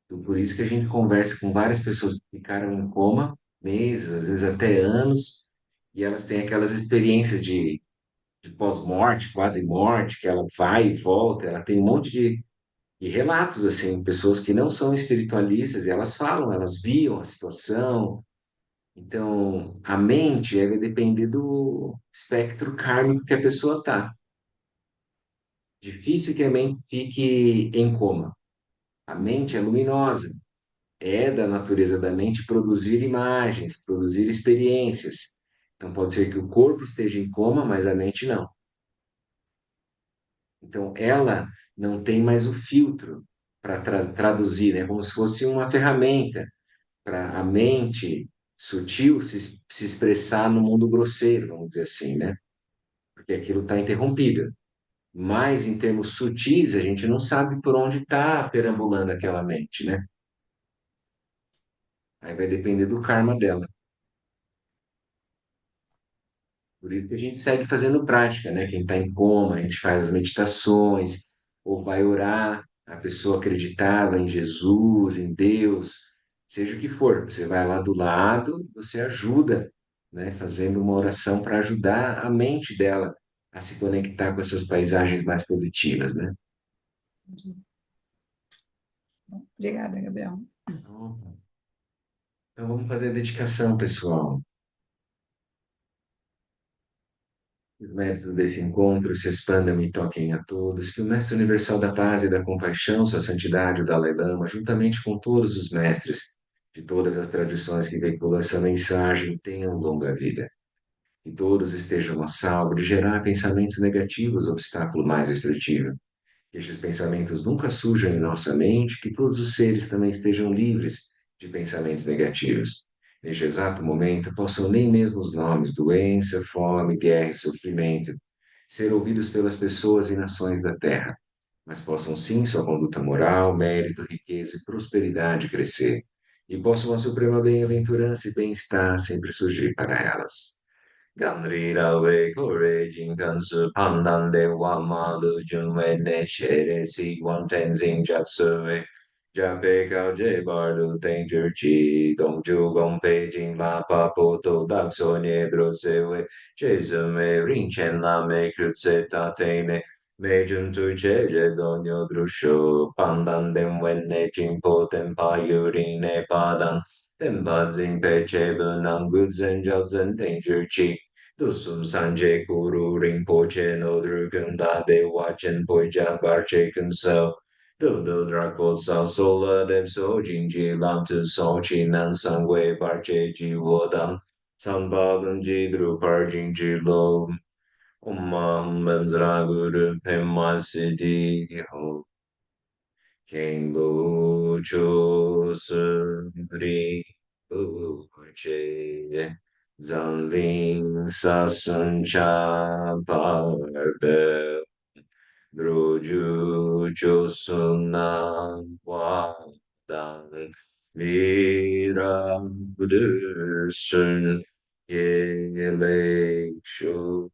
[SPEAKER 1] Então, por isso que a gente conversa com várias pessoas que ficaram em coma meses, às vezes até anos, e elas têm aquelas experiências de pós-morte, quase morte, que ela vai e volta, ela tem um monte de relatos, assim, pessoas que não são espiritualistas, e elas falam, elas viam a situação. Então, a mente vai depender do espectro kármico que a pessoa tá. Difícil que a mente fique em coma. A mente é luminosa, é da natureza da mente produzir imagens, produzir experiências. Então, pode ser que o corpo esteja em coma, mas a mente não. Então, ela não tem mais o filtro para traduzir, né? Como se fosse uma ferramenta para a mente sutil se expressar no mundo grosseiro, vamos dizer assim, né? Porque aquilo está interrompido. Mas, em termos sutis, a gente não sabe por onde está perambulando aquela mente, né? Aí vai depender do karma dela. Por isso que a gente segue fazendo prática, né? Quem está em coma, a gente faz as meditações, ou vai orar, a pessoa acreditava em Jesus, em Deus, seja o que for, você vai lá do lado, você ajuda, né? Fazendo uma oração para ajudar a mente dela a se conectar com essas paisagens mais positivas, né?
[SPEAKER 7] Obrigada, Gabriel.
[SPEAKER 1] Então vamos fazer a dedicação, pessoal. os méritos deste encontro se expandam e toquem a todos, que o Mestre Universal da Paz e da Compaixão, Sua Santidade o Dalai Lama, juntamente com todos os mestres de todas as tradições que veiculam essa mensagem, tenham longa vida. Que todos estejam a salvo de gerar pensamentos negativos, obstáculo mais destrutivo. Que estes pensamentos nunca surjam em nossa mente, que todos os seres também estejam livres de pensamentos negativos. Neste exato momento, possam nem mesmo os nomes doença, fome, guerra e sofrimento ser ouvidos pelas pessoas e nações da Terra, mas possam sim sua conduta moral, mérito, riqueza e prosperidade crescer, e possam a suprema bem-aventurança e bem-estar sempre surgir para elas. Ganrira we kore jinkansu pandan de wamalu junwe ne shere si wan tenzin japsu we jape kao je bardu danger chi dong ju gong pe jing la pa po to dak so ne bro se we jesu me rin chen la me krutse ta te ne me jun tu che je donyo drusho pandan den wen ne jing po ten pa yuri ne padan Tenpa Zingpe Chebe Nangu Zen Jozen Danger Chi Dusum Sanje Kuru Rinpoche No Drugun Dade Wachen Poja Barche Kunsel Dodo Drako Sao Sola Dev So Jinji Lam Tu So Chi Nan Sangwe Barche Ji Wodan Sanpa Gunji Drupar Jinji Lo Umam Benzra Guru Pema Siddhi Ho Kengbo Chosuri Uche Zanling Sasun Cha Parbe Droju Chosuna Wadan Mira Budusun Yele Shu.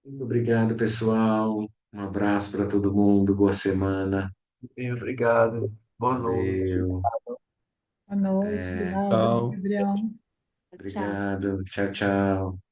[SPEAKER 1] Muito obrigado, pessoal. Um abraço para todo mundo. Boa semana.
[SPEAKER 2] Bem, obrigado. Boa noite.
[SPEAKER 1] Valeu.
[SPEAKER 7] Boa noite,
[SPEAKER 1] É,
[SPEAKER 7] obrigada,
[SPEAKER 5] Tchau.
[SPEAKER 7] Gabriel.
[SPEAKER 3] Tchau.
[SPEAKER 1] obrigado. Tchau, tchau.